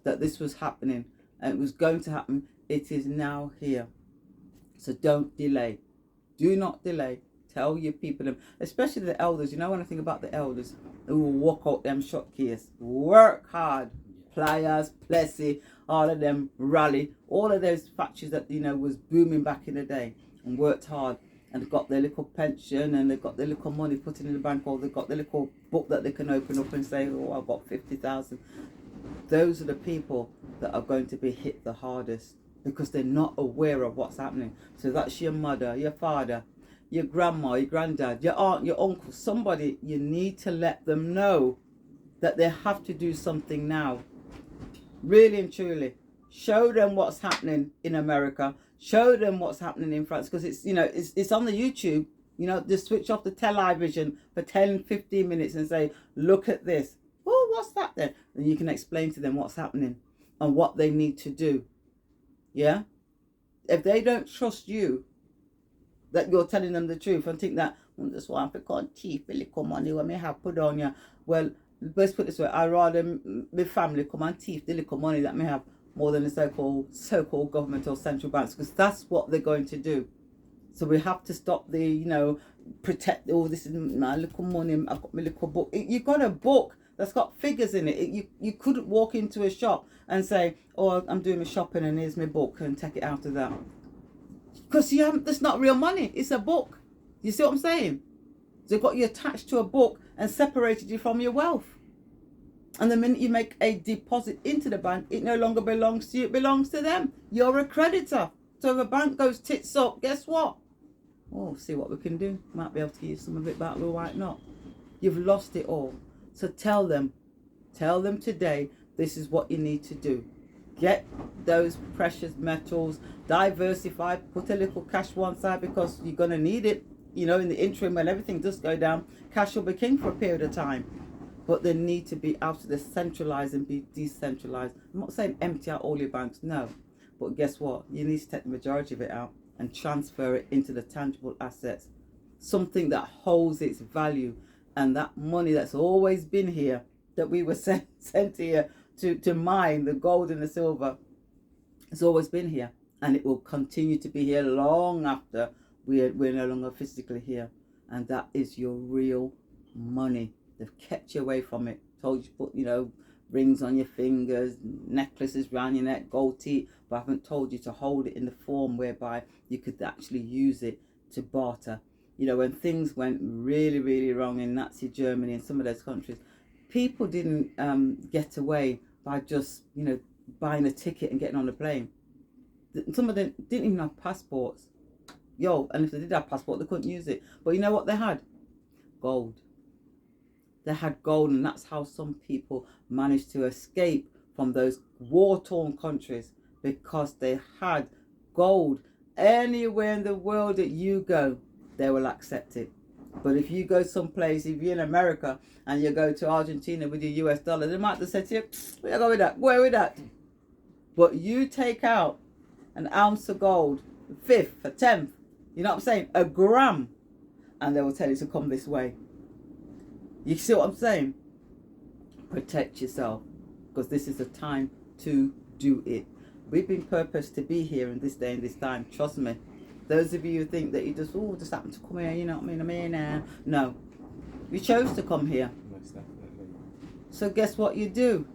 S1: that this was happening and it was going to happen. It is now here. So don't delay. Do not delay. Tell your people, especially the elders. You know, when I think about the elders who will walk out them shop keys, work hard, Pliers, Plessy, all of them, Raleigh, all of those factories that, you know, was booming back in the day, and worked hard and got their little pension and they got their little money put in the bank, or they got their little book that they can open up and say, oh, I've got 50,000. Those are the people that are going to be hit the hardest, because they're not aware of what's happening. So that's your mother, your father, your grandma, your granddad, your aunt, your uncle, somebody. You need to let them know that they have to do something now. Really and truly. Show them what's happening in America. Show them what's happening in France, because it's, you know, it's on the YouTube. You know, just switch off the television for 10, 15 minutes and say, look at this. Oh, what's that then? And you can explain to them what's happening and what they need to do. Yeah? If they don't trust you, that you're telling them the truth, and think that, well, this one for can't cheap, really come on, you may have put on you. Well, let's put it this way, I'd rather my family come and thief the little money that may have more than the so-called government or central banks, because that's what they're going to do. So we have to stop the, you know, protect, oh, this is my little money, I've got my little book. You've got a book that's got figures in it. You couldn't walk into a shop and say, oh, I'm doing my shopping and here's my book, and take it out of that. Because that's not real money, it's a book. You see what I'm saying? They've got you attached to a book and separated you from your wealth. And the minute you make a deposit into the bank, it no longer belongs to you, it belongs to them. You're a creditor. So if a bank goes tits up, guess what? Oh, see what we can do. Might be able to give you some of it back, we might not. You've lost it all. So tell them today, this is what you need to do. Get those precious metals, diversify, put a little cash one side, because you're going to need it. You know, in the interim, when everything does go down, cash will be king for a period of time. But they need to be out of the centralized and be decentralized. I'm not saying empty out all your banks, no. But guess what? You need to take the majority of it out and transfer it into the tangible assets. Something that holds its value. And that money that's always been here, that we were sent here to mine, the gold and the silver, it's always been here. And it will continue to be here long after we're no longer physically here. And that is your real money. They've kept you away from it. Told you to put, you know, rings on your fingers, necklaces around your neck, gold teeth, but I haven't told you to hold it in the form whereby you could actually use it to barter. You know, when things went really, really wrong in Nazi Germany and some of those countries, people didn't get away by just, you know, buying a ticket and getting on a plane. Some of them didn't even have passports. And if they did have passport, they couldn't use it. But you know what they had? Gold. They had gold, and that's how some people managed to escape from those war-torn countries, because they had gold. Anywhere in the world that you go, they will accept it. But if you go someplace, if you're in America and you go to Argentina with your US dollar, they might just say to you, where go with that? Where with that? But you take out an ounce of gold, a fifth, a tenth, you know what I'm saying? A gram, and they will tell you to come this way. You see what I'm saying? Protect yourself, because this is the time to do it. We've been purposed to be here in this day and this time. Trust me. Those of you who think that you just happened to come here, you know what I mean? I'm here now. No. You chose to come here.
S2: Most definitely.
S1: So guess what you do?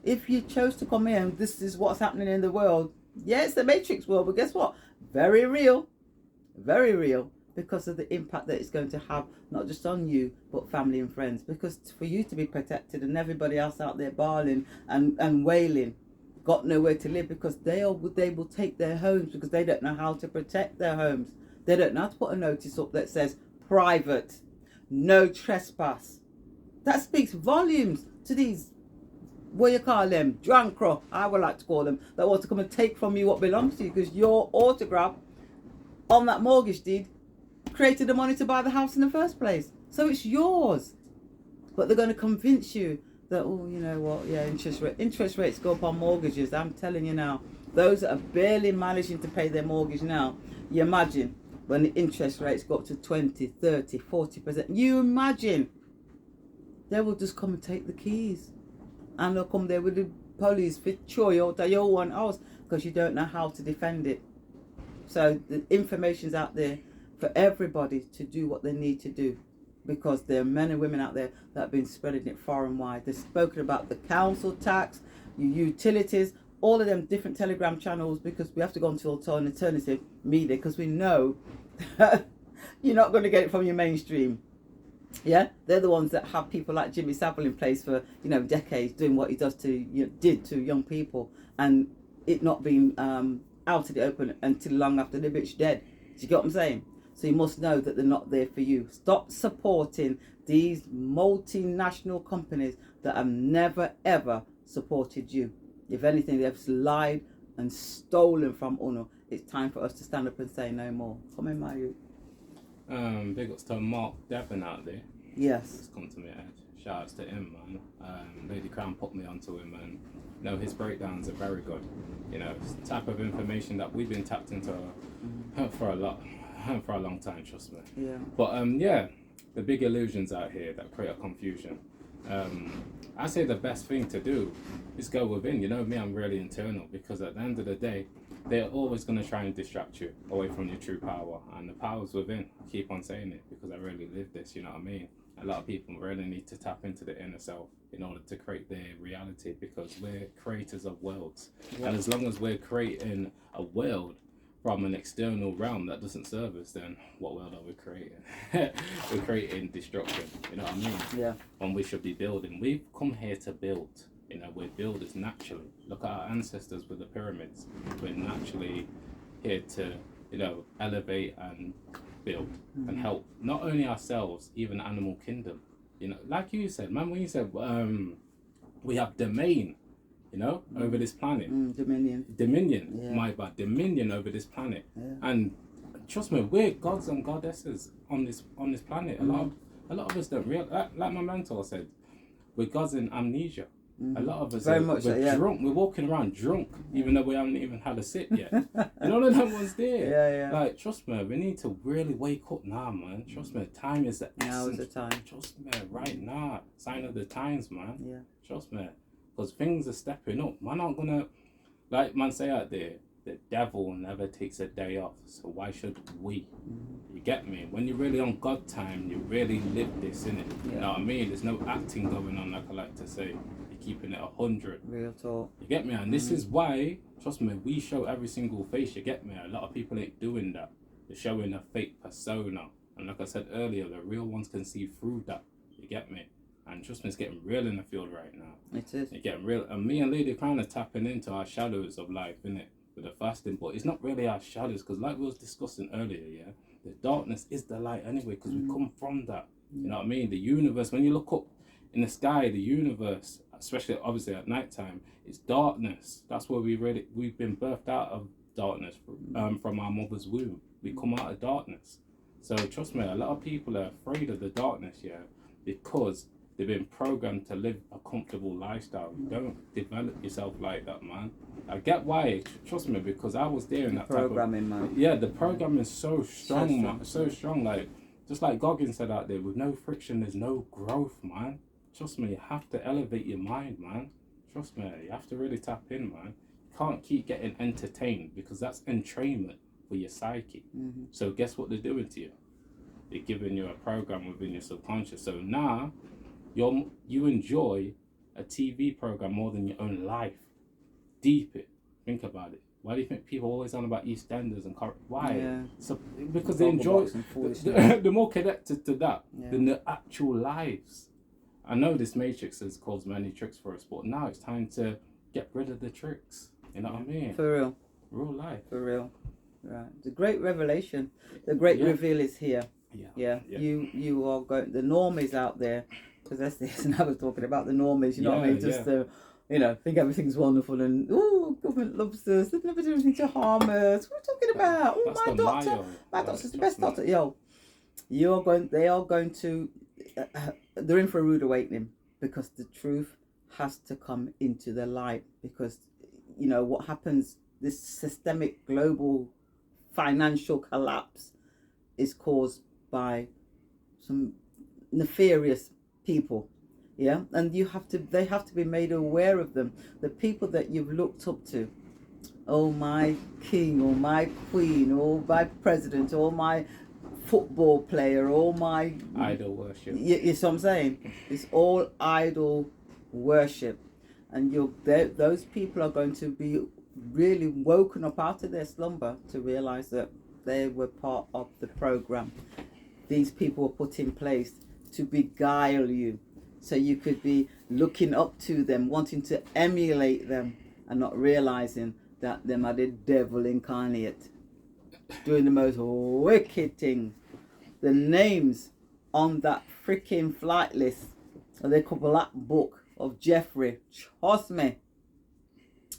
S1: If you chose to come here and this is what's happening in the world, yeah, it's the Matrix world, but guess what? Very real. Very real. Because of the impact that it's going to have, not just on you, but family and friends. Because for you to be protected and everybody else out there bawling and wailing, got nowhere to live, because they will take their homes, because they don't know how to protect their homes. They don't know how to put a notice up that says private, no trespass. That speaks volumes to these, what you call them, drunk, I would like to call them, that want to come and take from you what belongs to you, because your autograph on that mortgage deed created the money to buy the house in the first place. So it's yours. But they're going to convince you that, oh, you know what, yeah, interest rates go up on mortgages. I'm telling you now, those that are barely managing to pay their mortgage now, you imagine when the interest rates go up to 20, 30, 40%. You imagine. They will just come and take the keys. And they'll come there with the police, fit your one house, because you don't know how to defend it. So the information's out there for everybody to do what they need to do, because there are men and women out there that have been spreading it far and wide. They've spoken about the council tax, your utilities, all of them different Telegram channels, because we have to go on to alternative media, because we know you're not going to get it from your mainstream. Yeah, they're the ones that have people like Jimmy Savile in place for decades, doing what he did to young people, and it not being out in the open until long after the bitch dead. Do you get what I'm saying? So you must know that they're not there for you. Stop supporting these multinational companies that have never ever supported you. If anything, they've lied and stolen from Uno. It's time for us to stand up and say no more. Come in, Mayu.
S2: Big ups to Mark Devon out there.
S1: Yes.
S2: It's come to me. Shout outs to him, man. Ladycrowne put me onto him, and his breakdowns are very good. It's the type of information that we've been tapped into for a long time, trust me.
S1: Yeah.
S2: But the big illusions out here that create a confusion. I say the best thing to do is go within. Me, I'm really internal, because at the end of the day, they're always going to try and distract you away from your true power, and the power's within. I keep on saying it because I really live this, you know what I mean? A lot of people really need to tap into the inner self in order to create their reality, because we're creators of worlds. Yeah. And as long as we're creating a world from an external realm that doesn't serve us, then what world are we creating? We're creating destruction, you know what I mean?
S1: Yeah.
S2: And we should be building. We've come here to build. We're builders naturally. Look at our ancestors with the pyramids. We're naturally here to, elevate and build and help not only ourselves, even the animal kingdom. Like you said, man, when you said we have domain, over this planet.
S1: Dominion.
S2: Yeah. My bad. Dominion over this planet.
S1: Yeah.
S2: And trust me, we're gods and goddesses on this planet. A lot of us don't realize. Like my mentor said, we're gods in amnesia. A lot of us we're drunk. We're walking around drunk, even though we haven't even had a sip yet. None of that one's there.
S1: Yeah.
S2: Like, trust me, we need to really wake up now, man. Trust me, time is the essence.
S1: Now is the time.
S2: Trust me, right now. Sign of the times, man.
S1: Yeah.
S2: Trust me, because things are stepping up. Man, not gonna, like man say out there, the devil never takes a day off. So why should we? You get me? When you're really on God time, you really live this, innit?
S1: Yeah.
S2: You know what I mean? There's no acting going on, like I like to say. Keeping it 100.
S1: Real talk.
S2: You get me? And this is why, trust me, we show every single face. You get me? A lot of people ain't doing that. They're showing a fake persona. And like I said earlier, the real ones can see through that. You get me? And trust me, it's getting real in the field right now.
S1: It is.
S2: It's getting real. And me and Ladycrowne are tapping into our shadows of life, innit? With the fasting. But it's not really our shadows, because like we was discussing earlier, yeah? The darkness is the light anyway, because we come from that. You know what I mean? The universe, when you look up in the sky, the universe, especially obviously at night time, it's darkness. That's where we've been birthed out of darkness from our mother's womb. We come out of darkness. So trust me, a lot of people are afraid of the darkness, yeah, because they've been programmed to live a comfortable lifestyle. You don't develop yourself like that, man. I get why, trust me, because I was there in that
S1: programming, man.
S2: Yeah, the programming is so strong, man. So strong, like just like Goggins said out there, with no friction, there's no growth, man. Trust me, you have to elevate your mind, man. Trust me, you have to really tap in, man. You can't keep getting entertained, because that's entrainment for your psyche. So guess what they're doing to you? They're giving you a program within your subconscious. So now you enjoy a TV program more than your own life. Deep it. Think about it. Why do you think people are always on about EastEnders and why? Yeah. So because they enjoy. They're more connected to that than their actual lives. I know this matrix has caused many tricks for us, but now it's time to get rid of the tricks. You know what I mean?
S1: For real.
S2: Real life.
S1: For real. Right. The great revelation, the great reveal is here. Yeah. You are going. The norm is out there, because that's this. And I was talking about the normies. You know what I mean? Just think everything's wonderful and government loves us. They've never done anything to harm us. What are you talking about? Oh, my doctor's the best doctor. Yo, they are going to. They're in for a rude awakening, because the truth has to come into the light, because what happens, this systemic global financial collapse is caused by some nefarious people, and they have to be made aware of them. The people that you've looked up to oh my king, or my queen, or my president, or my football player, or my
S2: Idol worship.
S1: you see what I'm saying? It's all idol worship, and those people are going to be really woken up out of their slumber to realize that they were part of the program. These people were put in place to beguile you, so you could be looking up to them, wanting to emulate them, and not realizing that them are the devil incarnate, doing the most wicked things. The names on that freaking flight list of the black book of Jeffrey, trust me,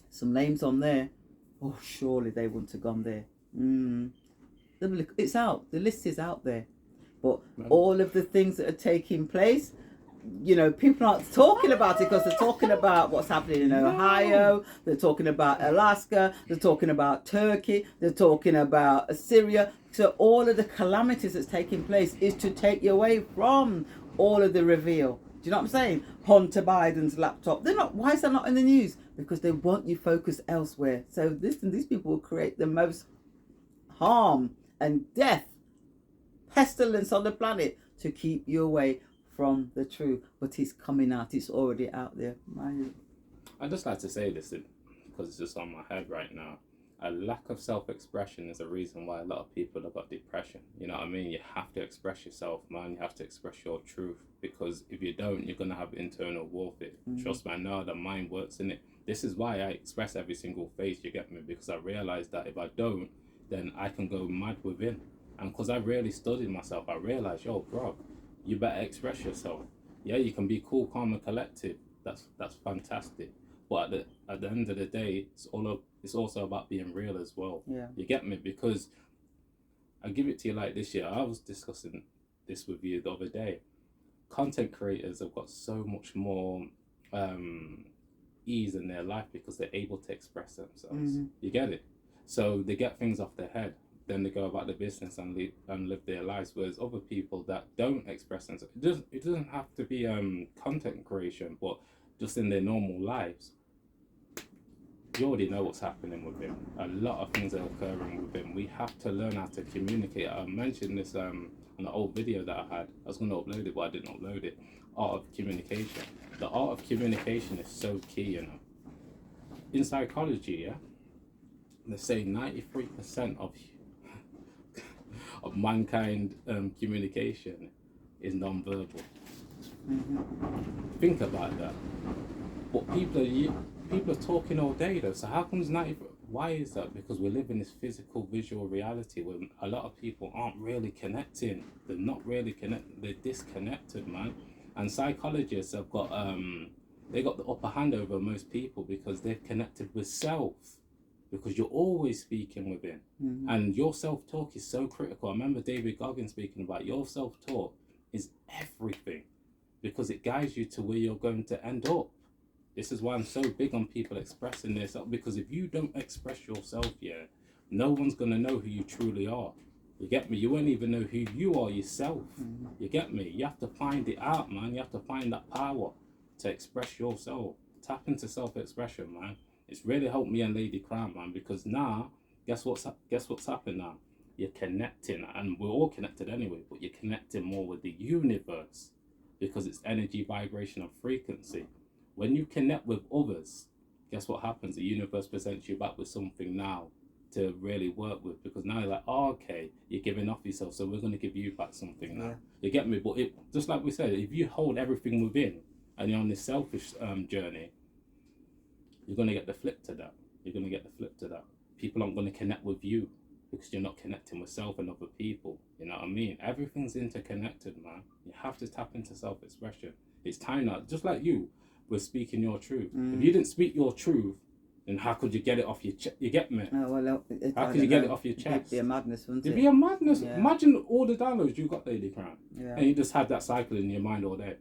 S1: some names on there. Oh, surely they wouldn't have gone there. It's out. The list is out there. But all of the things that are taking place, people aren't talking about it because they're talking about what's happening in Ohio, they're talking about Alaska, they're talking about Turkey, they're talking about Syria. So all of the calamities that's taking place is to take you away from all of the reveal. Do you know what I'm saying? Hunter Biden's laptop. Why is that not in the news? Because they want you focused elsewhere. So these people will create the most harm and death, pestilence on the planet to keep you away from the truth. But it's coming out. It's already out there.
S2: I'd just like to say this because it's just on my head right now. A lack of self-expression is a reason why a lot of people have got depression. You know what I mean? You have to express yourself, man. You have to express your truth, because if you don't, you're going to have internal warfare. Trust me, I know the mind works in it. This is why I express every single face, you get me? Because I realize that if I don't, then I can go mad within. And because I really studied myself, I realized, yo, bro, you better express yourself. Yeah, you can be cool, calm, and collected. That's fantastic. But at the end of the day, it's also about being real as well.
S1: Yeah.
S2: You get me? Because I give it to you like this year. I was discussing this with you the other day. Content creators have got so much more ease in their life because they're able to express themselves. You get it? So they get things off their head. Then they go about the business and live their lives. Whereas other people that don't express themselves, it doesn't have to be content creation, but just in their normal lives, you already know what's happening with him. A lot of things are occurring with him. We have to learn how to communicate. I mentioned this on an old video that I had. I was going to upload it, but I didn't upload it. Art of communication. The art of communication is so key, In psychology, yeah, they say 93% of mankind communication is non-verbal. Think about that. But people are talking all day though. So how comes 90? Why is that? Because we live in this physical, visual reality where a lot of people aren't really connecting. They're not really connected. They're disconnected, man. And psychologists have got they got the upper hand over most people because they've connected with self. Because you're always speaking within. And your self-talk is so critical. I remember David Goggins speaking about your self-talk is everything, because it guides you to where you're going to end up. This is why I'm so big on people expressing themselves, because if you don't express yourself, no one's going to know who you truly are. You get me? You won't even know who you are yourself. You get me? You have to find it out, man. You have to find that power to express yourself. Tap into self-expression, man. It's really helped me and Ladycrowne, man, because now, guess what's happened now? You're connecting, and we're all connected anyway, but you're connecting more with the universe because it's energy, vibration, and frequency. When you connect with others, guess what happens? The universe presents you back with something now to really work with, because now you're like, oh, okay, you're giving off yourself, so we're going to give you back something now. Yeah. You get me? But just like we said, if you hold everything within and you're on this selfish journey, you're going to get the flip to that. People aren't going to connect with you because you're not connecting with self and other people. You know what I mean? Everything's interconnected, man. You have to tap into self-expression. It's time now. Just like you were speaking your truth. If you didn't speak your truth, then how could you get it off your chest? You get me?
S1: Oh, well,
S2: how could you get it off your chest?
S1: It'd be a madness, wouldn't it?
S2: It'd be a madness.
S1: Yeah.
S2: Imagine all the downloads you got, Ladycrowne.
S1: Yeah.
S2: And you just had that cycle in your mind all day.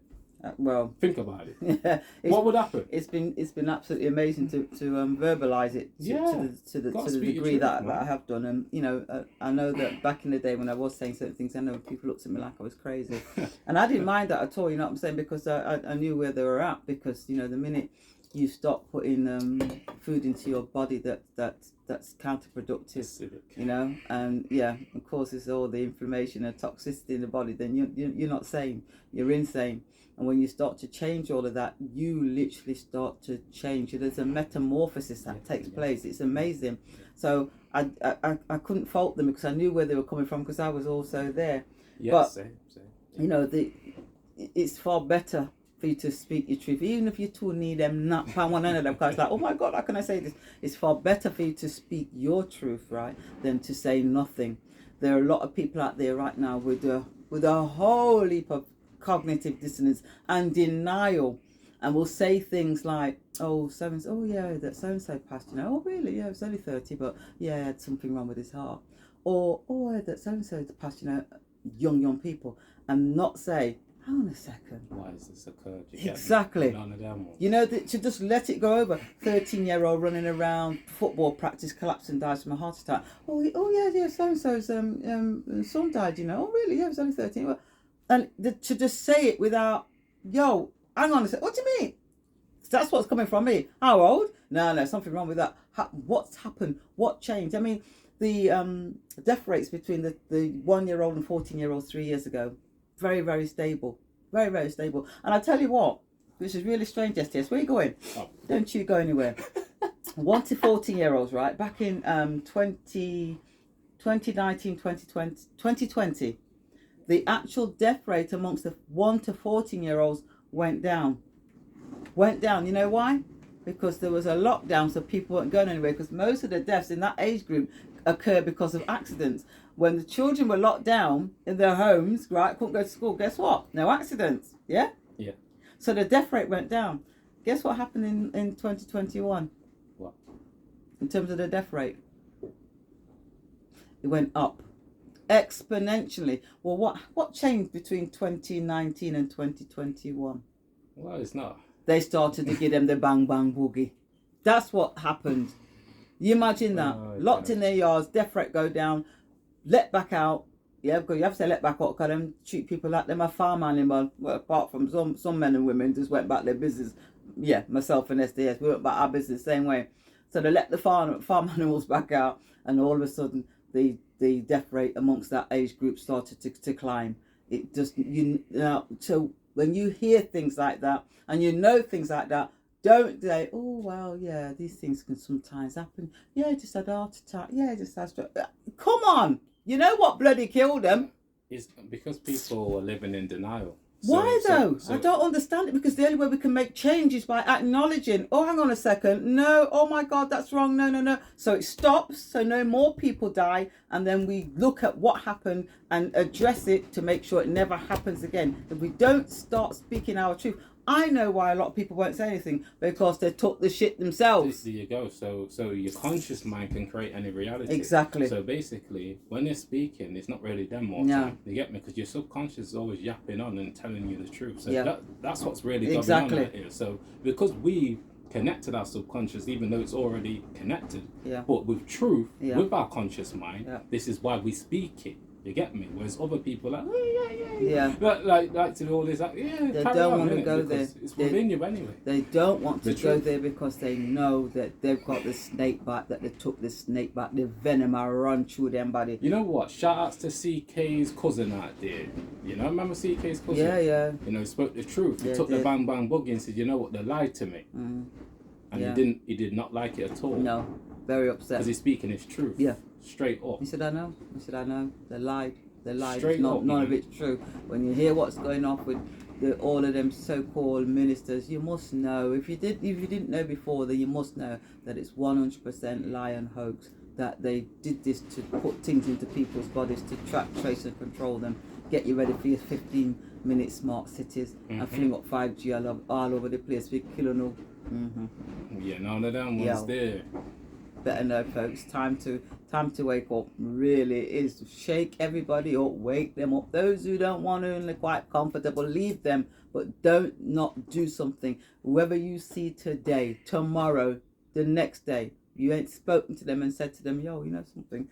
S1: Well,
S2: think about it. What would happen?
S1: It's been absolutely amazing to verbalise it to the degree that I have done, and I know that back in the day when I was saying certain things, I know people looked at me like I was crazy, and I didn't mind that at all. You know what I'm saying? Because I knew where they were at. Because the minute you stop putting food into your body that's counterproductive,
S2: Acidic.
S1: you know, and yeah, and causes all the inflammation and toxicity in the body, then you're not sane, you're insane. And when you start to change all of that, you literally start to change. There's a metamorphosis that takes place. It's amazing. So I couldn't fault them because I knew where they were coming from because I was also there.
S2: Yeah,
S1: but
S2: same.
S1: you know, it's far better for you to speak your truth, even if you two need them not pound one of them. Because it's like, oh my God, how can I say this? It's far better for you to speak your truth, right, than to say nothing. There are a lot of people out there right now with a whole heap of cognitive dissonance and denial, and will say things like, oh, oh yeah, that so and so passed, you know, oh really, yeah, it was only 30, but yeah, he had something wrong with his heart, or oh, that so and so passed, you know, young people, and not say, hang on a second,
S2: why has this occurred?
S1: Exactly.
S2: None of them ones.
S1: You know, to just let it go over. 13-year-old running around football practice, collapsed and dies from a heart attack. Oh yeah, so and so's son died. You know, oh really? Yeah, it was only 13. And to just say it without, yo, hang on a second. What do you mean? That's what's coming from me. How old? No, something wrong with that. What's happened? What changed? I mean, the death rates between the 1-year-old and 14-year-old 3 years ago, very, very stable. Very, very stable. And I tell you what, which is really strange, STS, where are you going?
S2: Oh.
S1: Don't you go anywhere. 1 to 14-year-olds, right? Back in 2019, 2020, the actual death rate amongst the 1 to 14-year-olds went down. You know why? Because there was a lockdown, so people weren't going anywhere, because most of the deaths in that age group occur because of accidents. When the children were locked down in their homes, right, couldn't go to school, guess what? No accidents, yeah?
S2: Yeah.
S1: So the death rate went down. Guess what happened in 2021?
S2: What?
S1: In terms of the death rate? It went up exponentially. Well, what changed between 2019 and 2021?
S2: Well, it's not.
S1: They started to give them the bang bang boogie. That's what happened. You imagine that. Locked in their yards, death rate go down, let back out. Yeah, because you have to say let back out because them treat people like them a farm animal. Well, apart from some men and women just went back their business. Yeah, myself and SDS, we went back our business the same way. So they let the farm animals back out, and all of a sudden the death rate amongst that age group started to climb. It just, you know, so when you hear things like that and you know things like that, don't say, oh, well, yeah, these things can sometimes happen. Yeah, just had a heart attack. Yeah, just had stroke. Come on. You know what bloody killed them?
S2: It's because people are living in denial.
S1: Why though? I don't understand it, because the only way we can make change is by acknowledging, oh, hang on a second. No, oh my God, that's wrong. No. So it stops, so no more people die. And then we look at what happened and address it to make sure it never happens again. If we don't start speaking our truth, I know why a lot of people won't say anything, because they took the shit themselves.
S2: There you go. So your conscious mind can create any reality.
S1: Exactly.
S2: So basically, when they're speaking, it's not really them more time. You get me? Because your subconscious is always yapping on and telling you the truth. So that's what's really going on out here. So because we connected our subconscious, even though it's already connected, but with truth, with our conscious mind, this is why we speak it. You get me? Whereas other people are like, oh, yeah. Like to do all this, like,
S1: they don't want to go there.
S2: It's within you anyway.
S1: They don't want to go there because they know that they've got the snake bite, that they took the snake bite, the venom I run through their body.
S2: You know what? Shout outs to CK's cousin out there. You know, remember CK's cousin?
S1: Yeah.
S2: You know, he spoke the truth. He took the bang bang boogie and said, you know what, they lied to me. And he did not like it at all.
S1: No, very upset.
S2: Because he's speaking his truth.
S1: Yeah.
S2: Straight up.
S1: He said, I know. They lied.
S2: Straight up,
S1: none of it's true. When you hear what's going on with all of them so-called ministers, you must know. If you didn't know before, then you must know that it's 100% lie and hoax. That they did this to put things into people's bodies, to track, trace, and control them. Get you ready for your 15-minute smart cities and fling up 5G all over the place. We're killing all.
S2: Yeah, none of them ones there.
S1: Better know, folks. Time to wake up. Really is. Shake everybody up. Wake them up. Those who don't want to and are quite comfortable, leave them. But don't not do something. Whoever you see today, tomorrow, the next day, you ain't spoken to them and said to them, yo, you know something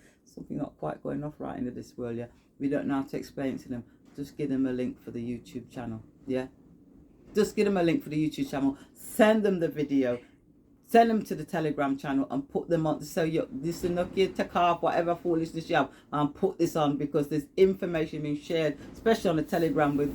S1: not quite going off right into this world. Yeah, we don't know how to explain it to them. Just give them a link for the YouTube channel. Yeah. Just give them a link for the YouTube channel. Send them the video. Send them to the Telegram channel and put them on. So you listen, take off whatever foolishness you have and put this on, because there's information being shared, especially on the Telegram with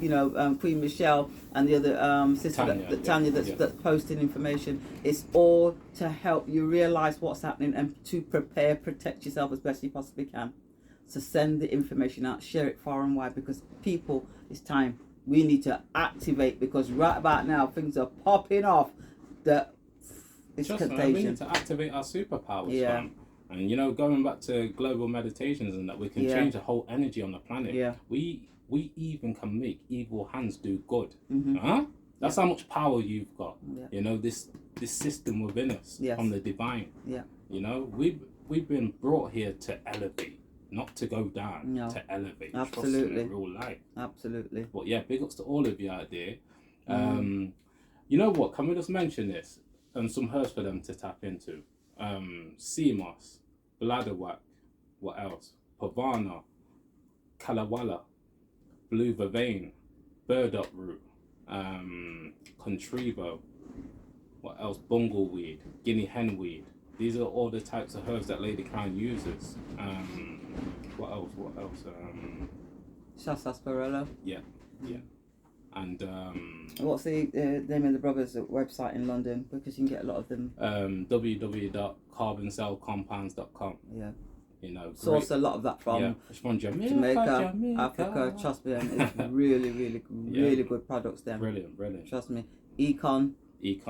S1: Queen Michelle and the other sister Tanya that's posting information. It's all to help you realize what's happening and to protect yourself as best you possibly can. So send the information out, share it far and wide, because people, it's time. We need to activate, because right about now things are popping off. It's contagion.
S2: We need to activate our superpowers, fam. And going back to global meditations and that, we can change the whole energy on the planet.
S1: Yeah.
S2: We even can make evil hands do good. Huh? That's how much power you've got. Yeah. This system within us from the divine. Yeah. We've been brought here to elevate, not to go down. No. To elevate.
S1: Absolutely.
S2: In real life.
S1: Absolutely.
S2: But yeah, big ups to all of you out there. You know what? Can we just mention this? And some herbs for them to tap into. Sea moss, bladderwrack, what else? Pavana, kalawala, blue vervain, burdock root, contrivo, what else? Bungleweed, guinea hen weed. These are all the types of herbs that Ladycrowne uses. What else?
S1: Sarsaparilla.
S2: Yeah. And
S1: what's the name of the brothers' website in London? Because you can get a lot of them.
S2: www.carboncelcompounds.com.
S1: Yeah.
S2: Source
S1: a lot of that from Jamaica, Africa. Trust me, and it's really good products there.
S2: Brilliant.
S1: Trust me. Econ,
S2: eat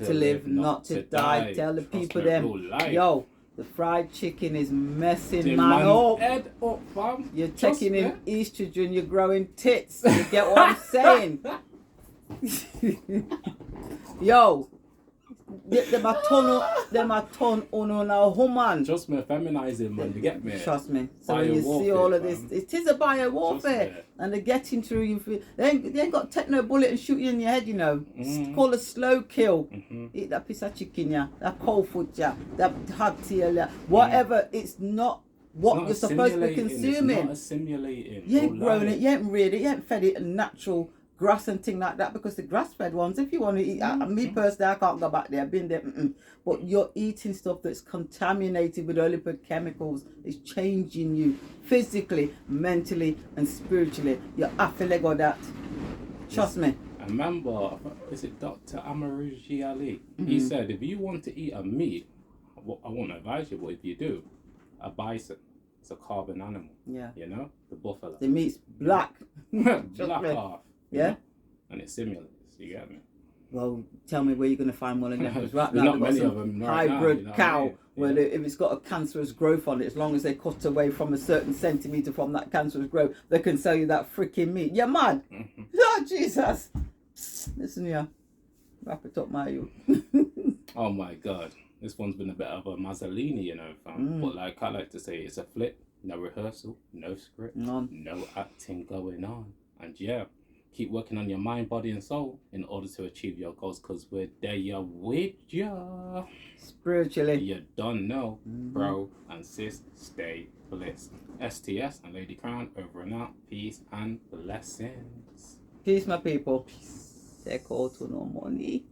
S1: to live, not to die. Tell the people them, yo, the fried chicken is messing man up.
S2: Head up, fam.
S1: You're taking in estrogen, you're growing tits. You get what I'm saying? Yo, them a ton on a woman.
S2: Trust me, feminizing, man. You get me?
S1: Trust me. So when you see all of this, it is a bio warfare, and they're getting through you. They ain't got techno bullet and shoot you in your head. It's called a slow kill. Eat that piece of chicken, that cold food, that hardtail, whatever. It's not what you're supposed to be consuming.
S2: It's not assimilating.
S1: You ain't grown it. You ain't reared it. You ain't fed it natural grass and thing like that, because the grass-fed ones, if you want to eat, me personally, I can't go back there. I've been there, but you're eating stuff that's contaminated with lipid chemicals. It's changing you physically, mentally, and spiritually. You're affiliated with that. Trust me.
S2: I remember, is it Dr. Amaruji Ali? He said, if you want to eat a meat, I won't advise you, but if you do, a bison. It's a carbon animal. Yeah. The buffalo.
S1: The meat's black.
S2: Black off.
S1: Yeah.
S2: And it simulates. You get me?
S1: Well, tell me where you're going to find one of them. Because right
S2: now,
S1: not
S2: many of them
S1: hybrid cow, where if it's got a cancerous growth on it, as long as they cut away from a certain centimetre from that cancerous growth, they can sell you that freaking meat. You're mad. Oh, Jesus. Listen here. Wrap it up, my you.
S2: Oh, my God. This one's been a bit of a Mazzolini, fam. But like I like to say, it's a flip. No rehearsal, no script, no acting going on. And yeah, keep working on your mind, body, and soul in order to achieve your goals, because we're there with ya.
S1: Spiritually.
S2: You don't know, bro and sis, stay blessed. STS and Ladycrowne over and out. Peace and blessings.
S1: Peace, my people. Peace. Take all to no money.